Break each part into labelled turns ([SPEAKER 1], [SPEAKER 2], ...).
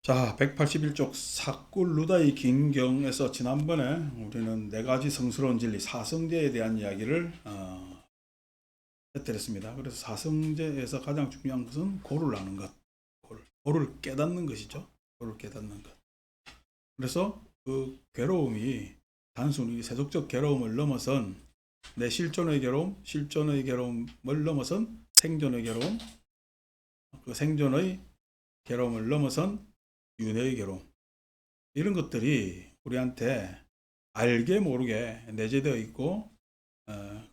[SPEAKER 1] 자, 181쪽 사꿀루다의 긴경에서 지난번에 우리는 네 가지 성스러운 진리, 사성제에 대한 이야기를 해드렸습니다. 그래서 사성제에서 가장 중요한 것은 고를 아는 것, 고를 깨닫는 것이죠. 고를 깨닫는 것. 그래서 그 괴로움이 단순히 세속적 괴로움을 넘어선 내 실존의 괴로움을 넘어선 생존의 괴로움, 그 생존의 괴로움을 넘어선 윤회의 괴로움, 이런 것들이 우리한테 알게 모르게 내재되어 있고,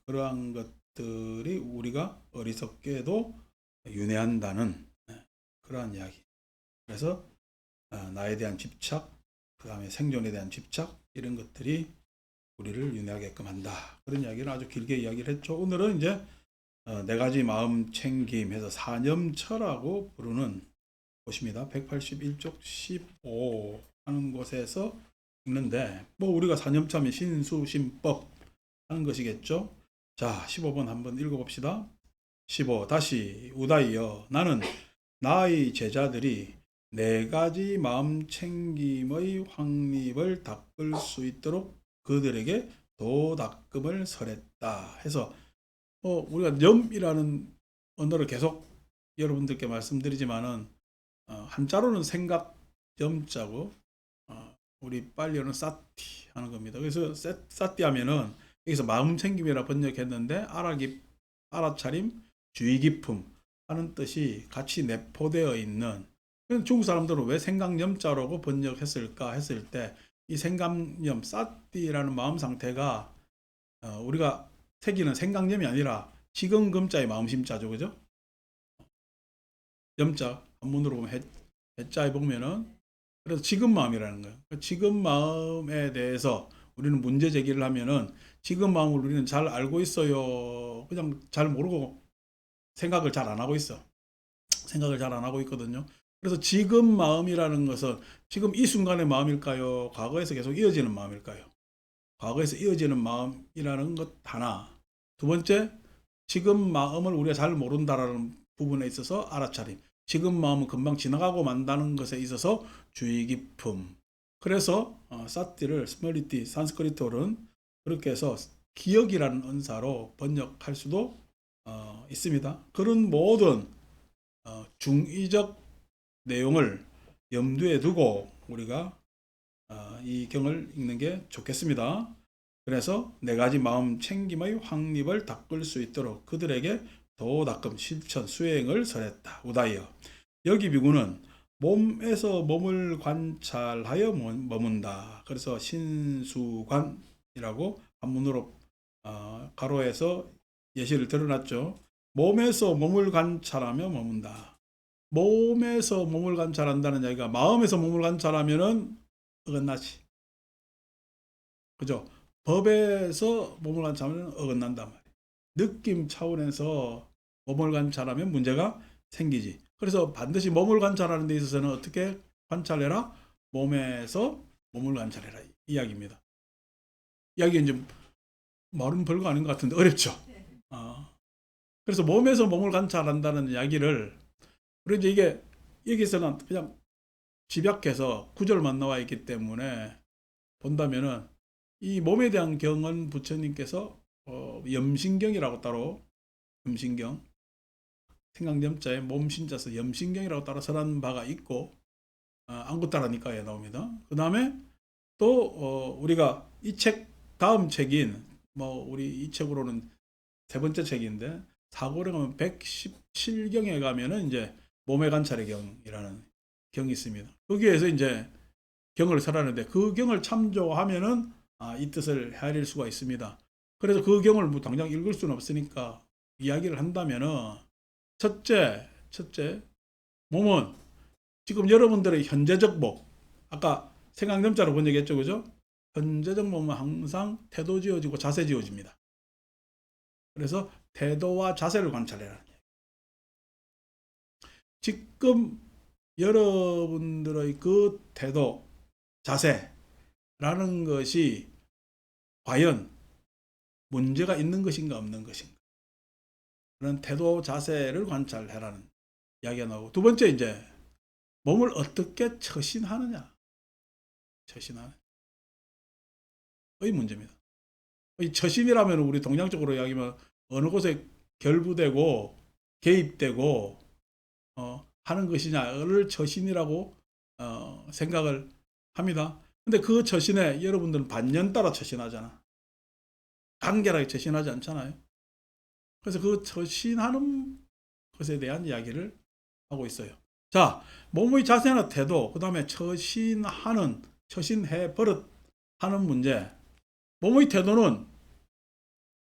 [SPEAKER 1] 그러한 것들이 우리가 어리석게도 윤회한다는 그러한 이야기. 그래서 나에 대한 집착, 그 다음에 생존에 대한 집착, 이런 것들이 우리를 윤회하게끔 한다. 그런 이야기를 아주 길게 이야기를 했죠. 오늘은 이제 네 가지 마음 챙김해서 사념처라고 부르는 곳입니다. 181쪽 15 하는 곳에서 읽는데, 뭐 우리가 사념참의 신수신법 하는 것이겠죠. 자, 15번 한번 읽어봅시다. 15. 다시 우다이여, 나는 나의 제자들이 네 가지 마음 챙김의 확립을 닦을 수 있도록 그들에게 도닦음을 설했다 해서, 우리가 염이라는 언어를 계속 여러분들께 말씀드리지만은, 한자로는 생각 염자고, 우리 빨리어는 사티 하는 겁니다. 그래서 사티 하면은 여기서 마음 챙김이라 번역했는데, 알아차림, 주의 깊음 하는 뜻이 같이 내포되어 있는. 중국 사람들은 왜 생각염자라고 번역했을까 했을 때, 이 생각염 사티라는 마음 상태가 우리가 새기는 생각염이 아니라 지금금자의 마음심자죠, 그죠? 염자 한문으로 보면 해자에 보면은, 그래서 지금 마음이라는 거예요. 지금 마음에 대해서 우리는 문제 제기를 하면은, 지금 마음을 우리는 잘 알고 있어요, 그냥 잘 모르고 생각을 잘 안 하고 있어. 생각을 잘 안 하고 있거든요. 그래서 지금 마음이라는 것은 지금 이 순간의 마음일까요? 과거에서 계속 이어지는 마음일까요? 과거에서 이어지는 마음이라는 것 하나. 두 번째, 지금 마음을 우리가 잘 모른다라는 부분에 있어서 알아차림. 지금 마음은 금방 지나가고 만다는 것에 있어서 주의 깊음. 그래서 사티를 스멀리티 산스크리트어는 그렇게 해서 기억이라는 은사로 번역할 수도 있습니다. 그런 모든 중의적 내용을 염두에 두고 우리가 이 경을 읽는 게 좋겠습니다. 그래서 네 가지 마음 챙김의 확립을 닦을 수 있도록 그들에게 도닦음 실천 수행을 설했다. 우다이어. 여기 비구는 몸에서 몸을 관찰하여 머문다. 그래서 신수관이라고 한문으로 가로해서 예시를 드러났죠. 몸에서 몸을 관찰하며 머문다. 몸에서 몸을 관찰한다는 얘기가 마음에서 몸을 관찰하면은 어긋나지. 그죠? 법에서 몸을 관찰하면 어긋난단 말이에요. 느낌 차원에서 몸을 관찰하면 문제가 생기지. 그래서 반드시 몸을 관찰하는 데 있어서는 어떻게 관찰해라? 몸에서 몸을 관찰해라. 이야기입니다. 이야기 이제 말은 별거 아닌 것 같은데 어렵죠? 그래서 몸에서 몸을 관찰한다는 이야기를, 우리 이제 이게 여기서는 그냥 집약해서 구절만 나와 있기 때문에 본다면은, 이 몸에 대한 경은 부처님께서 염신경이라고 따로, 염신경, 생강염자에 몸신자서 염신경이라고 따로 설한 바가 있고, 안구따라니까에 나옵니다. 그 다음에 또 우리가 이 책 다음 책인, 뭐 우리 이 책으로는 세 번째 책인데, 사고를 가면 117경에 가면은 이제 몸의 관찰의 경이라는 경이 있습니다. 거기에서 이제 경을 설하는데, 그 경을 참조하면은 이 뜻을 헤아릴 수가 있습니다. 그래서 그 경을 뭐 당장 읽을 수는 없으니까 이야기를 한다면은, 첫째, 몸은 지금 여러분들의 현재적 몸, 아까 생각념자로 번역했죠, 그죠? 현재적 몸은 항상 태도 지어지고 자세 지어집니다. 그래서 태도와 자세를 관찰해라. 지금 여러분들의 그 태도, 자세라는 것이 과연 문제가 있는 것인가 없는 것인가, 그런 태도 자세를 관찰해라는 이야기가 나오고, 두 번째 이제 몸을 어떻게 처신하느냐. 처신하는 의 문제입니다. 이 처신이라면 우리 동양적으로 이야기하면 어느 곳에 결부되고 개입되고 하는 것이냐를 처신이라고 생각을 합니다. 근데 그 처신에 여러분들은 반년 따라 처신하잖아. 간결하게 처신하지 않잖아요. 그래서 그 처신하는 것에 대한 이야기를 하고 있어요. 자, 몸의 자세나 태도, 그 다음에 처신해 버릇하는 문제. 몸의 태도는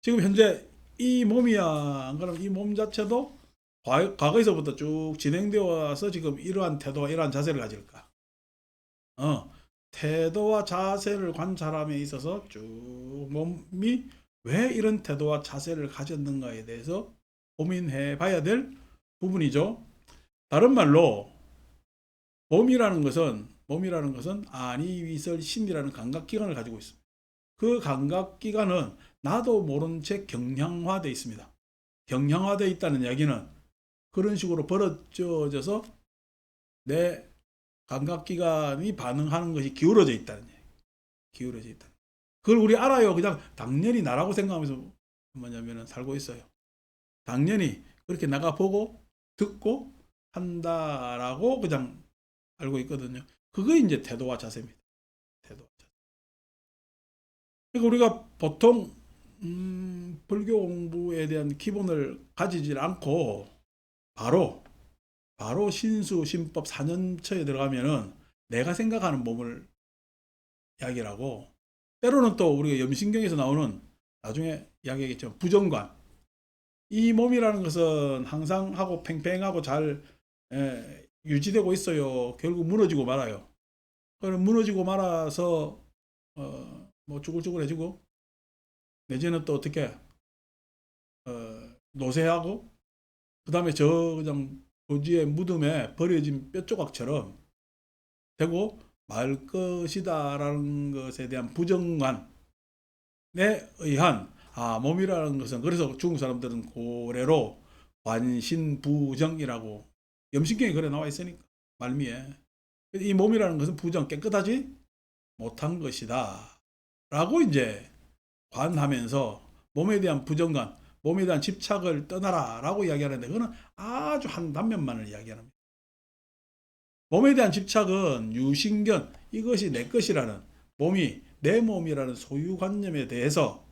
[SPEAKER 1] 지금 현재 이 몸이야. 안 그러면 이 몸 자체도 과거에서부터 쭉 진행되어 와서 지금 이러한 태도와 이러한 자세를 가질까. 태도와 자세를 관찰함에 있어서 쭉 몸이 왜 이런 태도와 자세를 가졌는가에 대해서 고민해 봐야 될 부분이죠. 다른 말로 몸이라는 것은 아니, 위설, 신이라는 감각기관을 가지고 있습니다. 그 감각기관은 나도 모른 채 경향화되어 있습니다. 경향화되어 있다는 이야기는 그런 식으로 벌어져서 내 감각기관이 반응하는 것이 기울어져 있다는 얘기. 기울어져 있다. 그걸 우리 알아요. 그냥 당연히 나라고 생각하면서 뭐냐면은 살고 있어요. 당연히 그렇게 나가보고 듣고 한다라고 그냥 알고 있거든요. 그게 이제 태도와 자세입니다. 태도와 자세. 그러니까 우리가 보통 불교 공부에 대한 기본을 가지질 않고 바로 신수 신법 4년처에 들어가면은 내가 생각하는 몸을 이야기를 하고, 때로는 또 우리가 염신경에서 나오는, 나중에 이야기하겠지만 부정관, 이 몸이라는 것은 항상 하고 팽팽하고 잘 유지되고 있어요. 결국 무너지고 말아요. 그럼 무너지고 말아서 뭐 쭈글쭈글해지고, 내지는 또 어떻게 노쇠하고, 그 다음에 저 그냥 고지의 무덤에 버려진 뼈조각처럼 되고 말 것이다라는 것에 대한 부정관에 의한 몸이라는 것은, 그래서 중국 사람들은 고래로 관신부정이라고 염신경에 그래 나와 있으니까 말미에 이 몸이라는 것은 부정, 깨끗하지 못한 것이다 라고 이제 관하면서 몸에 대한 부정관, 몸에 대한 집착을 떠나라 라고 이야기하는데, 그거는 아주 한 단면만을 이야기하는 겁니다. 몸에 대한 집착은 유신견, 이것이 내 것이라는, 몸이 내 몸이라는 소유관념에 대해서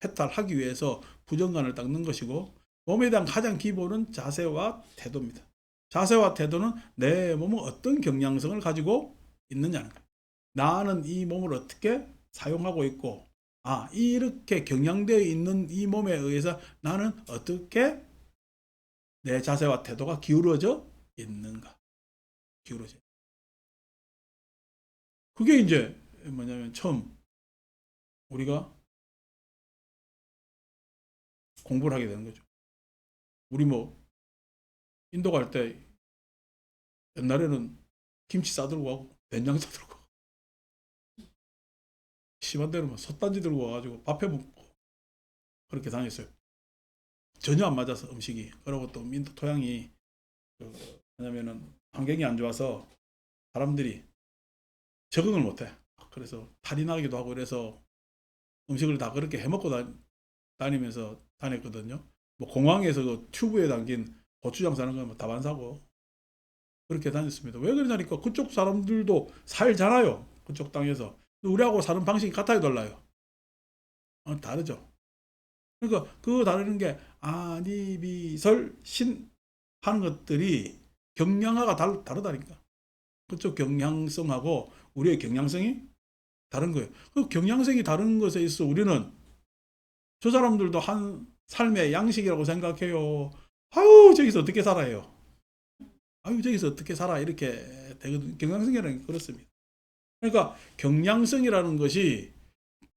[SPEAKER 1] 해탈하기 위해서 부정관을 닦는 것이고, 몸에 대한 가장 기본은 자세와 태도입니다. 자세와 태도는 내 몸은 어떤 경향성을 가지고 있느냐는 거예요. 나는 이 몸을 어떻게 사용하고 있고, 이렇게 경향되어 있는 이 몸에 의해서 나는 어떻게 내 자세와 태도가 기울어져 있는가. 기울어져. 그게 이제 뭐냐면 처음 우리가 공부를 하게 되는 거죠. 우리 뭐 인도 갈 때 옛날에는 김치 싸들고 가고 된장 싸들고 가고, 심한 데는 뭐 솥단지 들고 와가지고 밥해 먹고 그렇게 다녔어요. 전혀 안 맞아서 음식이. 그리고 또 인도 토양이 뭐냐면은 환경이 안 좋아서 사람들이 적응을 못해. 그래서 탈이 나기도 하고, 그래서 음식을 다 그렇게 해먹고 다니면서 다녔거든요. 뭐 공항에서 그 튜브에 담긴 고추장 사는 건 다 안 사고 그렇게 다녔습니다. 왜 그러냐니까 그쪽 사람들도 살잖아요. 그쪽 땅에서. 우리하고 사는 방식이 같아요, 달라요? 다르죠. 그러니까 그 다르는 게 아니, 비설, 신 하는 것들이 경량화가 다르다니까. 그쪽 경향성하고 우리의 경향성이 다른 거예요. 그 경향성이 다른 것에 있어 우리는, 저 사람들도 한 삶의 양식이라고 생각해요. 아유, 저기서 어떻게 살아요? 아유, 저기서 어떻게 살아? 이렇게 되거든요. 경향성이라는 게 그렇습니다. 그러니까 경향성이라는 것이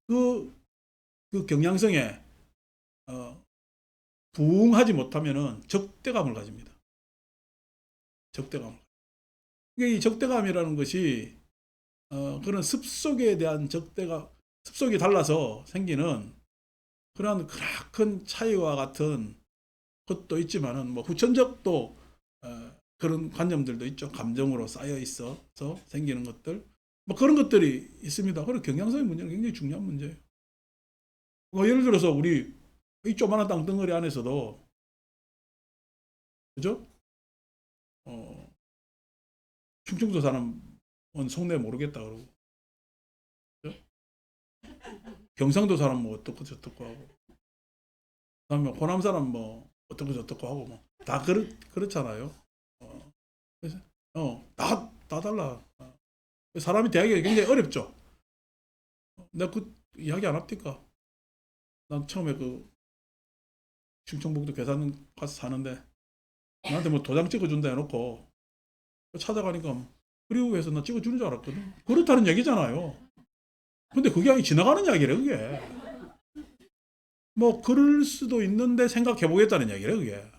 [SPEAKER 1] 그 경향성에 부응하지 못하면은 적대감을 가집니다. 적대감. 그러니까 이 적대감이라는 것이 그런 습속에 대한 습속이 달라서 생기는 그런 큰 차이와 같은 것도 있지만은, 뭐 후천적도 그런 관념들도 있죠. 감정으로 쌓여 있어서 생기는 것들. 뭐 그런 것들이 있습니다. 그리고 경향성의 문제는 굉장히 중요한 문제예요. 뭐 예를 들어서 우리 이 조그마한 땅덩어리 안에서도, 그죠? 어, 충청도 사람은 속내 모르겠다 그러고, 그죠? 경상도 사람 뭐 어떻고 저떻고 하고, 그다음에 호남 사람 뭐 어떻고 저떻고 하고 뭐 다 그렇잖아요. 어, 그래서 다 달라. 사람이 대하기가 굉장히 어렵죠. 내가 그 이야기 안 합니까? 난 처음에 그 충청북도 괴산 가서 사는데 나한테 뭐 도장 찍어준다 해놓고 찾아가니까 그리고해서 나 찍어주는 줄 알았거든. 그렇다는 얘기잖아요. 근데 그게 아니 지나가는 이야기래 그게. 뭐 그럴 수도 있는데 생각해 보겠다는 얘기래 그게.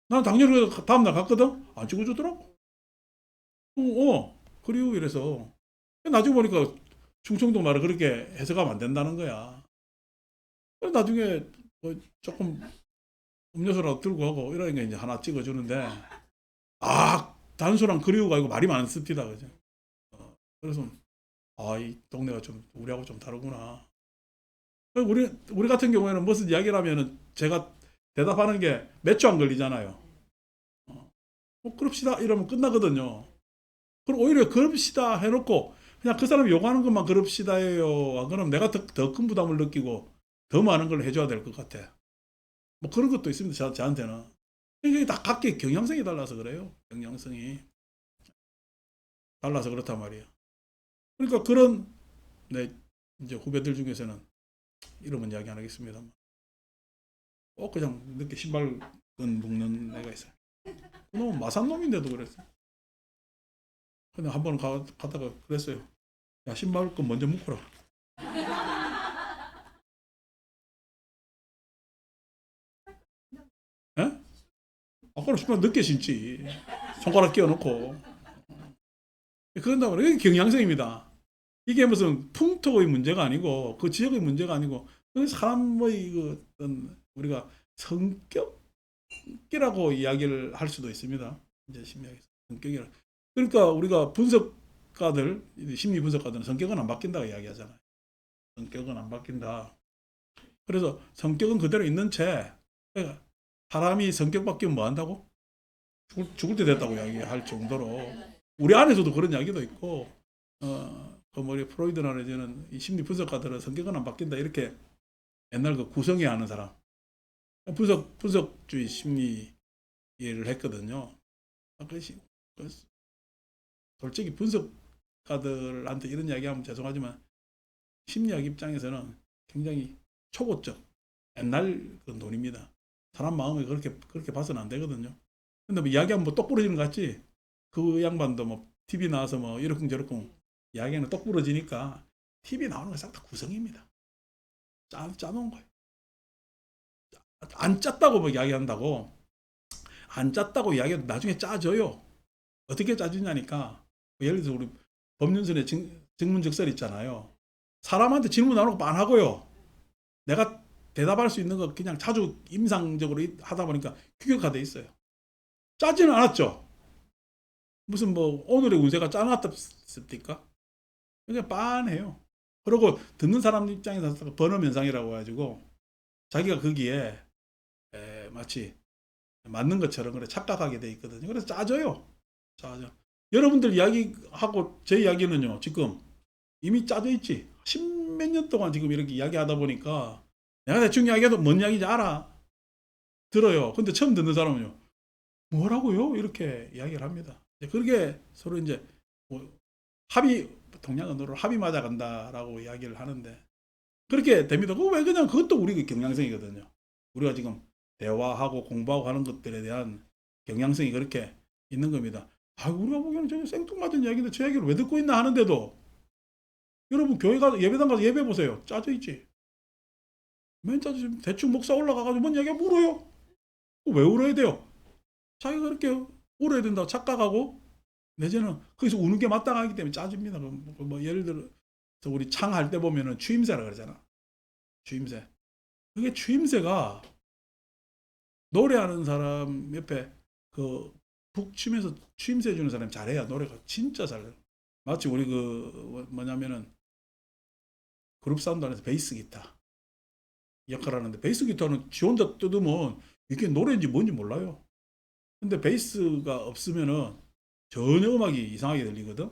[SPEAKER 1] 난 당연히 다음날 갔거든. 안 찍어주더라고. 그리고 이래서 나중에 보니까 충청도 말을 그렇게 해석하면 안 된다는 거야. 나중에 뭐 조금 음료수라도 들고 가고 이러니까 이제 하나 찍어주는데 단순한 그리우가 아니고 말이 많습니다. 그죠? 그래서 이 동네가 좀 우리하고 좀 다르구나. 우리 같은 경우에는 무슨 이야기를 하면은 제가 대답하는 게 몇 초 안 걸리잖아요. 그럽시다 이러면 끝나거든요. 그럼 오히려 그럽시다 해놓고 그냥 그 사람이 요구하는 것만 그럽시다예요. 그럼 내가 더 큰 부담을 느끼고 더 많은 걸 해줘야 될 것 같아. 뭐 그런 것도 있습니다. 저한테는. 이게 다 각기 경향성이 달라서 그래요. 경향성이 달라서 그렇단 말이에요. 그러니까 그런 내 이제 후배들 중에서는 이름은 이야기 안 하겠습니다만 그냥 늦게 신발끈 묶는 애가 있어요. 그놈은 마산 놈인데도 그랬어. 근데 한 번 가다가 그랬어요. 야 신발끈 먼저 묶어라. 에? 그럼 신발 늦게 신지. 손가락 끼워놓고. 그런다 말이에요. 이게 경향성입니다. 이게 무슨 풍토의 문제가 아니고 그 지역의 문제가 아니고 그 사람의 그 어떤 우리가 성격이라고 이야기를 할 수도 있습니다. 이제 심리학에서 성격이라. 그러니까 우리가 분석가들 심리 분석가들은 성격은 안 바뀐다고 이야기하잖아요. 성격은 안 바뀐다. 그래서 성격은 그대로 있는 채 그러니까 사람이 성격 바뀌면 뭐 한다고? 죽을 때 됐다고 이야기할 정도로 우리 안에서도 그런 이야기도 있고 그 뭐리 프로이드나 내지는 이 심리 분석가들은 성격은 안 바뀐다 이렇게 옛날 그 구성이 하는 사람 분석주의 심리 를 했거든요. 솔직히 분석가들한테 이런 이야기하면 죄송하지만 심리학 입장에서는 굉장히 초보적 옛날 그 논입니다. 사람 마음에 그렇게 봐서는 안 되거든요. 근데 뭐 이야기하면 뭐 똑 부러지는 것 같지? 그 양반도 뭐 TV 나와서 뭐 이러쿵저러쿵 이야기는 똑 부러지니까 TV 나오는 거 싹 다 구성입니다. 짜놓은 거예요. 안 짰다고 뭐 이야기한다고. 안 짰다고 이야기해도 나중에 짜져요. 어떻게 짜지냐니까. 예를 들어서 우리 법륜선의 증문즉설 있잖아요. 사람한테 질문 안 하고 안 하고요. 내가 대답할 수 있는 거 그냥 자주 임상적으로 하다 보니까 규격화돼 있어요. 짜지는 않았죠. 무슨 뭐 오늘의 운세가 짜놨습니까? 그냥 빤해요. 그리고 듣는 사람 입장에서 번음현상이라고 해가지고 자기가 거기에 마치 맞는 것처럼 그래 착각하게 돼 있거든요. 그래서 짜져요. 짜져. 여러분들 이야기하고 제 이야기는요. 지금 이미 짜져 있지. 십몇 년 동안 지금 이렇게 이야기하다 보니까 내가 대충 이야기해도 뭔 이야기인지 알아. 들어요. 근데 처음 듣는 사람은요. 뭐라고요? 이렇게 이야기를 합니다. 그렇게 서로 이제 뭐 동양 언어로 합이 맞아간다라고 이야기를 하는데 그렇게 됩니다. 왜 그냥 그것도 우리 경향성이거든요. 우리가 지금 대화하고 공부하고 하는 것들에 대한 경향성이 그렇게 있는 겁니다. 우리가 보기에는 저게 생뚱맞은 이야기인데 저 이야기를 왜 듣고 있나 하는데도 여러분 교회 가서 예배당 가서 예배 보세요. 짜져 있지. 맨 짜져 대충 목사 올라가가지고 뭔 이야기가 울어요. 왜 울어야 돼요? 자기가 그렇게 울어야 된다고 착각하고 내지는 거기서 우는 게 마땅하기 때문에 짜집니다. 뭐 예를 들어 우리 창할 때 보면은 추임새라 그러잖아. 추임새. 그게 추임새가 노래하는 사람 옆에 그 푹 치면서 추임새 해주는 사람이 잘해야 노래가 진짜 잘 돼요. 마치 우리 뭐냐면은 그룹 사운드 안에서 베이스 기타 역할하는데 베이스 기타는 지 혼자 뜯으면 이게 노래인지 뭔지 몰라요. 근데 베이스가 없으면은 전혀 음악이 이상하게 들리거든.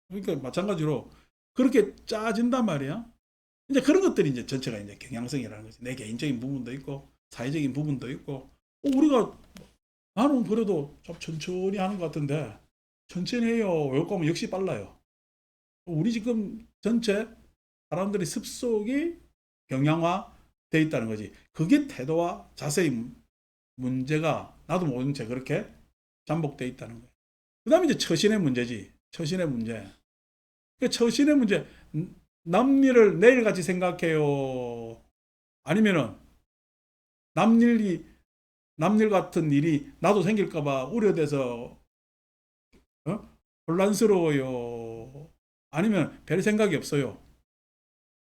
[SPEAKER 1] 그러니까 마찬가지로 그렇게 짜진단 말이야. 이제 그런 것들이 이제 전체가 이제 경향성이라는 거지. 내 개인적인 부분도 있고 사회적인 부분도 있고. 우리가 나는 그래도 좀 천천히 하는 것 같은데 천천히 해요. 외울 거면 역시 빨라요. 우리 지금 전체 사람들이 습속이 경향화 돼 있다는 거지. 그게 태도와 자세의 문제가 나도 모른 채 그렇게 잠복돼 있다는 거예요. 그 다음에 이제 처신의 문제지. 처신의 문제. 그 처신의 문제. 남일을 내일같이 생각해요. 아니면은 남일 같은 일이 나도 생길까봐 우려돼서 혼란스러워요. 아니면 별 생각이 없어요.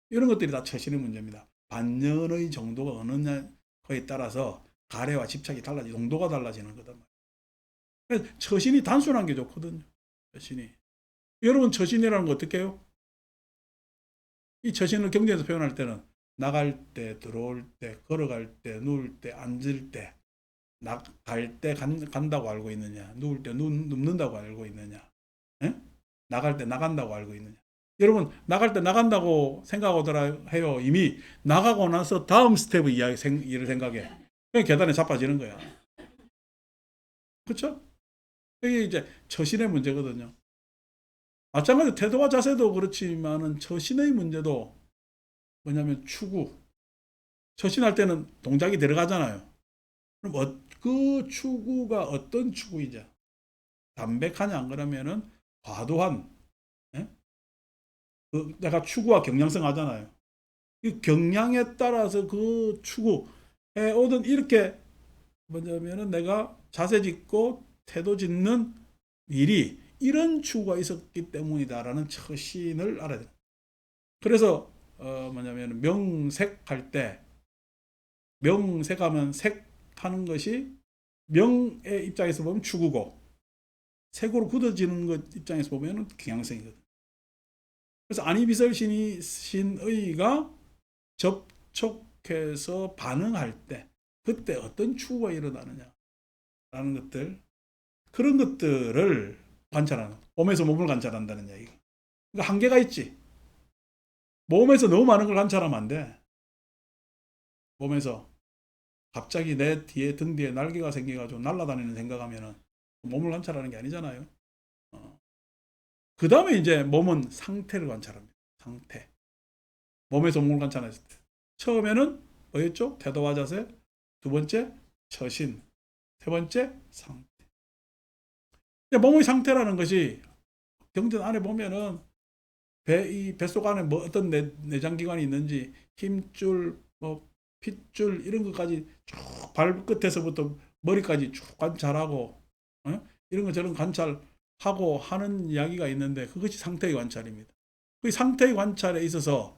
[SPEAKER 1] 이런 것들이 다 처신의 문제입니다. 반년의 정도가 어느냐에 따라서 가래와 집착이 달라지고 농도가 달라지는 거단 말이에요. 그래서 처신이 단순한 게 좋거든요. 처신이. 여러분 처신이라는 거 어떻게 해요? 이 처신을 경제에서 표현할 때는 나갈 때, 들어올 때, 걸어갈 때, 누울 때, 앉을 때, 갈 때 간다고 알고 있느냐, 누울 때 눕는다고 알고 있느냐, 에? 나갈 때 나간다고 알고 있느냐. 여러분 나갈 때 나간다고 생각하더라 해요. 이미 나가고 나서 다음 스텝 일을 생각해. 그냥 계단에 자빠지는 거야. 그렇죠? 이게 이제 처신의 문제거든요. 마찬가지로 태도와 자세도 그렇지만은 처신의 문제도 뭐냐면 추구. 처신할 때는 동작이 들어가잖아요. 그럼 그 추구가 어떤 추구이냐? 담백하냐 안 그러면은 과도한. 예? 내가 추구와 경량성 하잖아요. 이 경량에 따라서 그 추구해 오든 이렇게 뭐냐면은 내가 자세 짓고 태도 짓는 일이 이런 추구가 있었기 때문이다라는 처신을 알아야 돼요. 그래서 뭐냐면 명색할 때 명색하면 색하는 것이 명의 입장에서 보면 추구고 색으로 굳어지는 것 입장에서 보면 경향성이거든. 그래서 안이비설 신의가 접촉해서 반응할 때 그때 어떤 추구가 일어나느냐라는 것들 그런 것들을 관찰하는 몸에서 몸을 관찰한다는 얘기. 그러니까 한계가 있지. 몸에서 너무 많은 걸 관찰하면 안 돼. 몸에서 갑자기 내 뒤에 등 뒤에 날개가 생겨가지고 날아다니는 생각하면은 몸을 관찰하는 게 아니잖아요. 그 다음에 이제 몸은 상태를 관찰합니다. 상태. 몸에서 몸을 관찰했을 때. 처음에는 뭐였죠? 태도와 자세. 두 번째, 처신. 세 번째, 상태. 몸의 상태라는 것이 경전 안에 보면은 이 뱃속 안에 뭐 어떤 내장기관이 있는지 힘줄, 뭐 핏줄 이런 것까지 쭉 발끝에서부터 머리까지 쭉 관찰하고 이런 거 저런 관찰하고 하는 이야기가 있는데 그것이 상태의 관찰입니다. 그 상태의 관찰에 있어서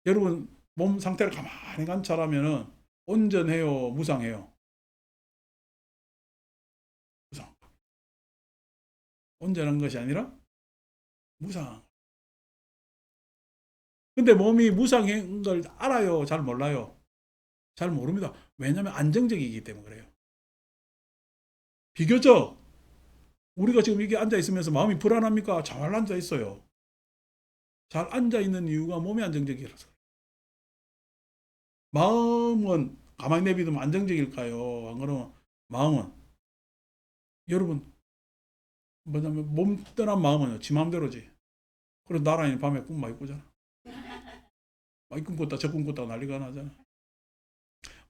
[SPEAKER 1] 여러분 몸 상태를 가만히 관찰하면은 온전해요, 무상해요? 무상. 온전한 것이 아니라 무상. 근데 몸이 무상한 걸 알아요? 잘 몰라요? 잘 모릅니다. 왜냐하면 안정적이기 때문에 그래요. 비교적 우리가 지금 이게 앉아 있으면서 마음이 불안합니까? 잘 앉아 있어요. 잘 앉아 있는 이유가 몸이 안정적이라서. 마음은 가만히 내비두면 안정적일까요? 안 그러면 마음은 여러분 뭐냐면 몸 떠난 마음은 지 마음대로지. 그래서 나란히 밤에 꿈 많이 꾸잖아. 많이 꿈꿨다 저 꿈꿨다 난리가 나잖아.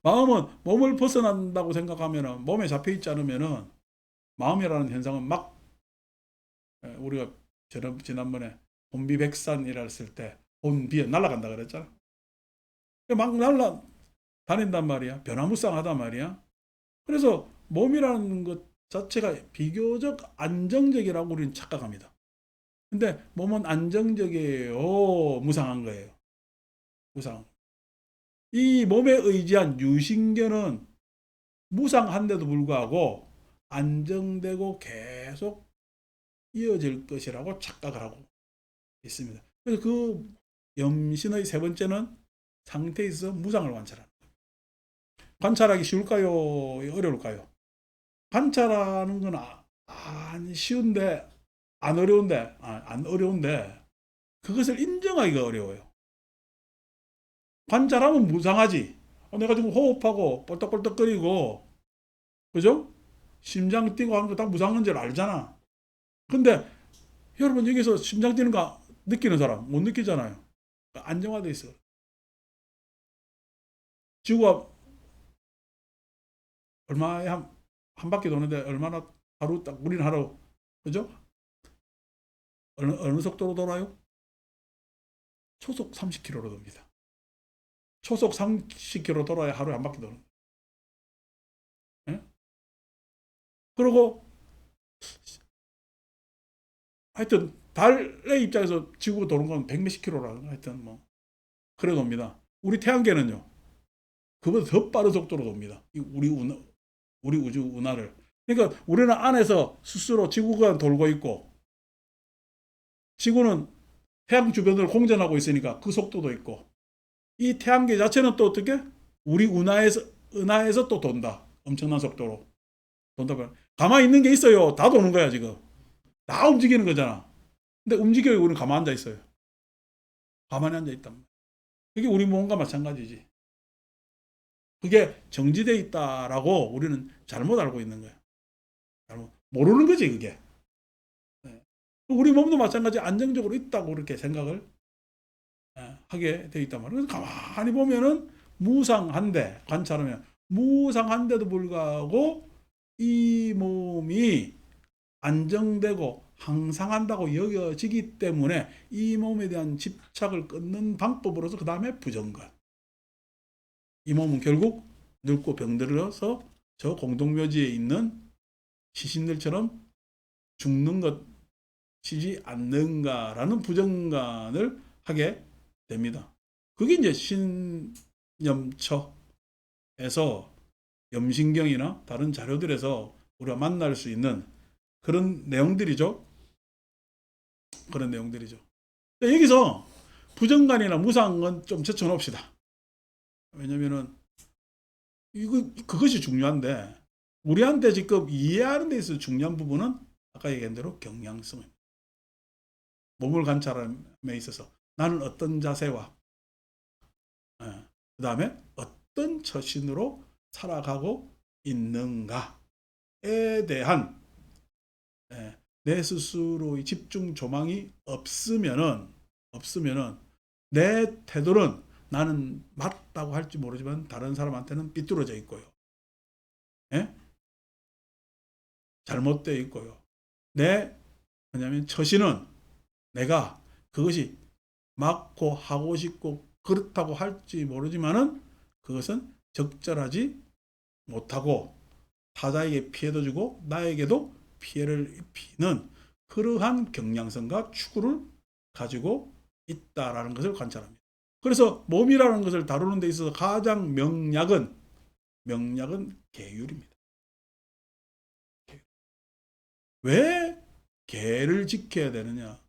[SPEAKER 1] 마음은 몸을 벗어난다고 생각하면 몸에 잡혀 있지 않으면은 마음이라는 현상은 막 우리가 지난번에 혼비백산이라 했을 때 혼비에 날아간다 그랬잖아. 막 날아 다닌단 말이야. 변화무쌍하단 말이야. 그래서 몸이라는 것 자체가 비교적 안정적이라고 우리는 착각합니다. 근데 몸은 안정적이에요. 무상한 거예요. 무상. 이 몸에 의지한 유신견은 무상한데도 불구하고 안정되고 계속 이어질 것이라고 착각을 하고 있습니다. 그래서 그 염신의 세 번째는 상태에 있어서 무상을 관찰하는 거예요. 관찰하기 쉬울까요? 어려울까요? 관찰하는 건 쉬운데 안 어려운데 그것을 인정하기가 어려워요. 관찰하면 무상하지. 내가 지금 호흡하고 뻘떡뻘떡거리고 그죠? 심장 뛰고 하는 거 다 무상한 줄 알잖아. 근데 여러분 여기서 심장 뛰는 거 느끼는 사람 못 느끼잖아요. 안정화돼 있어. 지구가 얼마에 한 바퀴 도는데 얼마나 하루 딱 우리는 하루 그죠? 어느 속도로 돌아요? 초속 30km로 돕니다. 초속 30km 돌아야 하루에 한 바퀴 도는. 예? 그리고 하여튼 달의 입장에서 지구가 도는 건 100몇십 킬로라는 하여튼 뭐 그래 돕니다. 우리 태양계는요. 그보다 더 빠른 속도로 돕니다. 우리 우주 운하를. 그러니까 우리는 안에서 스스로 지구가 돌고 있고 지구는 태양 주변을 공전하고 있으니까 그 속도도 있고 이 태양계 자체는 또 어떻게 우리 은하에서 또 돈다. 엄청난 속도로 돈다. 가만히 있는 게 있어요. 다 도는 거야 지금. 다 움직이는 거잖아. 근데 움직여요. 우리는 가만히 앉아 있어요. 가만히 앉아 있단 그게 우리 몸과 마찬가지지. 그게 정지되어 있다라고 우리는 잘못 알고 있는 거야. 잘못. 모르는 거지 그게. 네. 우리 몸도 마찬가지 안정적으로 있다고 그렇게 생각을 하게 되어 있단 말이에요. 그래서 가만히 보면은 무상한데 관찰하면 무상한데도 불구하고 이 몸이 안정되고 항상 한다고 여겨지기 때문에 이 몸에 대한 집착을 끊는 방법으로서 그 다음에 부정관. 이 몸은 결국 늙고 병들어서 저 공동묘지에 있는 시신들처럼 죽는 것이지 않는가라는 부정관을 하게 됩니다. 그게 이제 신염처에서 염신경이나 다른 자료들에서 우리가 만날 수 있는 그런 내용들이죠. 그런 내용들이죠. 여기서 부정관이나 무상은 좀 제쳐놓읍시다. 왜냐면은 그것이 중요한데 우리한테 지금 이해하는 데 있어서 중요한 부분은 아까 얘기한 대로 경향성입니다. 몸을 관찰함에 있어서 나는 어떤 자세와 그 다음에 어떤 처신으로 살아가고 있는가에 대한 내 스스로의 집중 조망이 없으면은 내 태도는 나는 맞다고 할지 모르지만 다른 사람한테는 삐뚤어져 있고요. 예? 잘못되어 있고요. 왜냐하면 처신은 내가 그것이 맞고 하고 싶고 그렇다고 할지 모르지만은 그것은 적절하지 못하고 타자에게 피해도 주고 나에게도 피해를 입히는 그러한 경향성과 추구를 가지고 있다라는 것을 관찰합니다. 그래서 몸이라는 것을 다루는 데 있어서 가장 명약은 계율입니다. 왜 계를 지켜야 되느냐?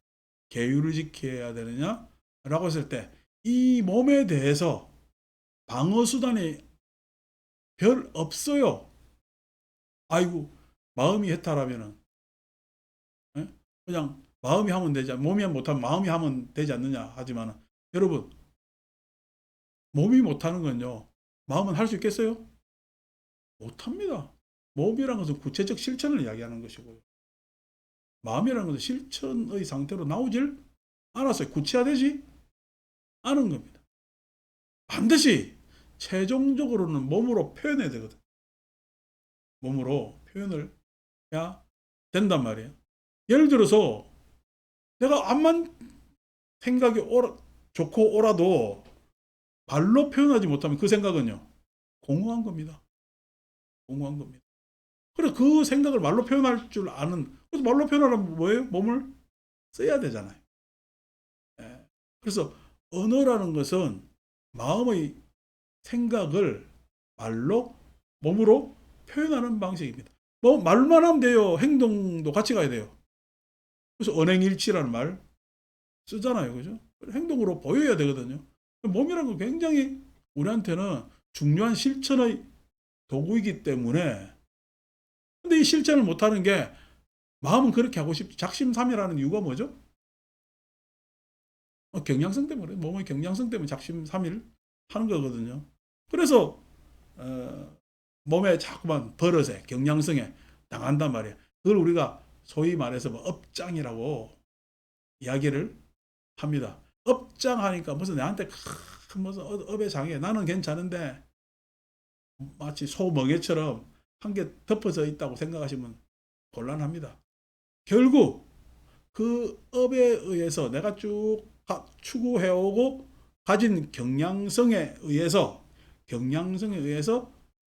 [SPEAKER 1] 계율을 지켜야 되느냐라고 했을 때 이 몸에 대해서 방어수단이 별 없어요. 아이고 마음이 해탈하면은 그냥 마음이 하면 되지 몸이 못하면 마음이 하면 되지 않느냐 하지만 여러분 몸이 못하는 건요 마음은 할 수 있겠어요? 못합니다. 몸이라는 것은 구체적 실천을 이야기하는 것이고요. 마음이라는 것은 실천의 상태로 나오질 않았어요. 구체화되지 않은 겁니다. 반드시 최종적으로는 몸으로 표현해야 되거든. 몸으로 표현을 해야 된단 말이에요. 예를 들어서 내가 암만 생각이 좋고 옳아도 말로 표현하지 못하면 그 생각은요 공허한 겁니다. 공허한 겁니다. 그래 그 생각을 말로 표현할 줄 아는 그래서 말로 표현하려면 뭐예요? 몸을 써야 되잖아요. 그래서 언어라는 것은 마음의 생각을 말로 몸으로 표현하는 방식입니다. 뭐 말만 하면 돼요. 행동도 같이 가야 돼요. 그래서 언행일치라는 말 쓰잖아요. 그죠? 행동으로 보여야 되거든요. 몸이라는 건 굉장히 우리한테는 중요한 실천의 도구이기 때문에, 근데 이 실천을 못하는 게, 마음은 그렇게 하고 싶지, 작심삼일하는 이유가 뭐죠? 경향성 때문에, 몸의 경향성 때문에 작심삼일 하는 거거든요. 그래서 몸에 자꾸만 버릇에, 경향성에 당한단 말이에요. 그걸 우리가 소위 말해서 뭐 업장이라고 이야기를 합니다. 업장하니까 무슨 내한테 큰 무슨 업의 장애, 나는 괜찮은데 마치 소멍에처럼 한 개 덮어져 있다고 생각하시면 곤란합니다. 결국 그 업에 의해서 내가 쭉 추구해오고 가진 경향성에 의해서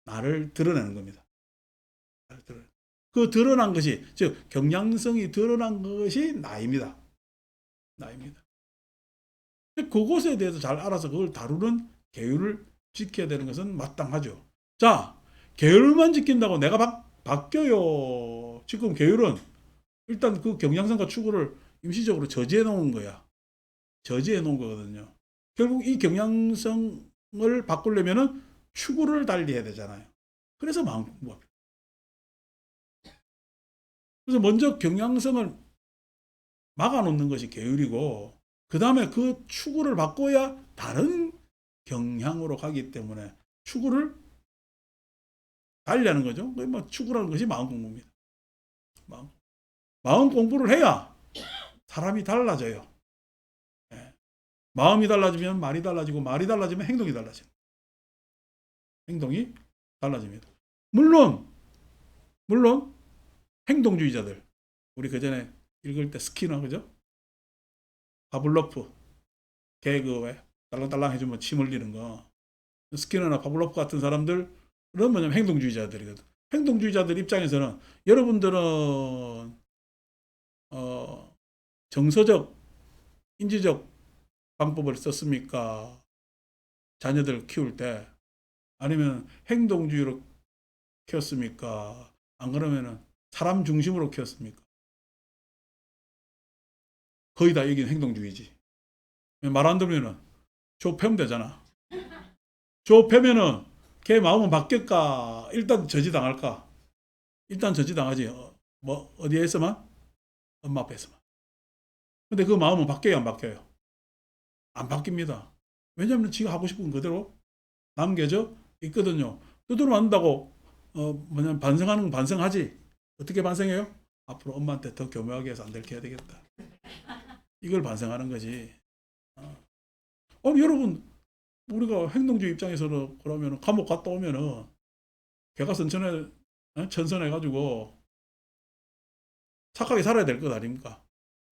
[SPEAKER 1] 나를 드러내는 겁니다. 그 드러난 것이, 즉 경향성이 드러난 것이 나입니다. 나입니다. 그것에 대해서 잘 알아서 그걸 다루는 계율을 지켜야 되는 것은 마땅하죠. 자, 계율만 지킨다고 내가 바뀌어요. 지금 계율은 일단 그 경향성과 추구를 임시적으로 저지해 놓은 거야. 저지해 놓은 거거든요. 결국 이 경향성을 바꾸려면은 추구를 달리 해야 되잖아요. 그래서 마음 공부합니다. 그래서 먼저 경향성을 막아놓는 것이 계율이고, 그 다음에 그 추구를 바꿔야 다른 경향으로 가기 때문에 추구를 달리하는 거죠. 뭐 추구라는 것이 마음 공부입니다. 마음 공부를 해야 사람이 달라져요. 예. 마음이 달라지면 말이 달라지고, 말이 달라지면 행동이 달라져요. 행동이 달라집니다. 물론 행동주의자들, 우리 그 전에 읽을 때 스키너, 그죠? 파블로프, 개그에 딸랑딸랑 해주면 침 흘리는 거. 스키너나 파블로프 같은 사람들은 뭐냐면 행동주의자들이거든. 행동주의자들 입장에서는 여러분들은 정서적, 인지적 방법을 썼습니까? 자녀들 키울 때. 아니면 행동주의로 키웠습니까? 안 그러면은 사람 중심으로 키웠습니까? 거의 다 여기는 행동주의지. 말 안 들으면은 좁혀면 되잖아. 좁혀면은 걔 마음은 바뀔까? 일단 저지당할까? 일단 저지당하지. 뭐 어디에서만? 엄마 앞에서만. 근데 그 마음은 바뀌어요, 안 바뀌어요? 안 바뀝니다. 왜냐하면 지가 하고 싶은 그대로 남겨져 있거든요. 두드러 맞는다고 뭐냐면 반성하는 건 반성하지. 어떻게 반성해요? 앞으로 엄마한테 더 교묘하게 해서 안 들켜야 되겠다. 이걸 반성하는 거지. 아니 여러분, 우리가 행동주의 입장에서는 그러면 감옥 갔다 오면은 걔가 천선해가지고 착하게 살아야 될 것 아닙니까?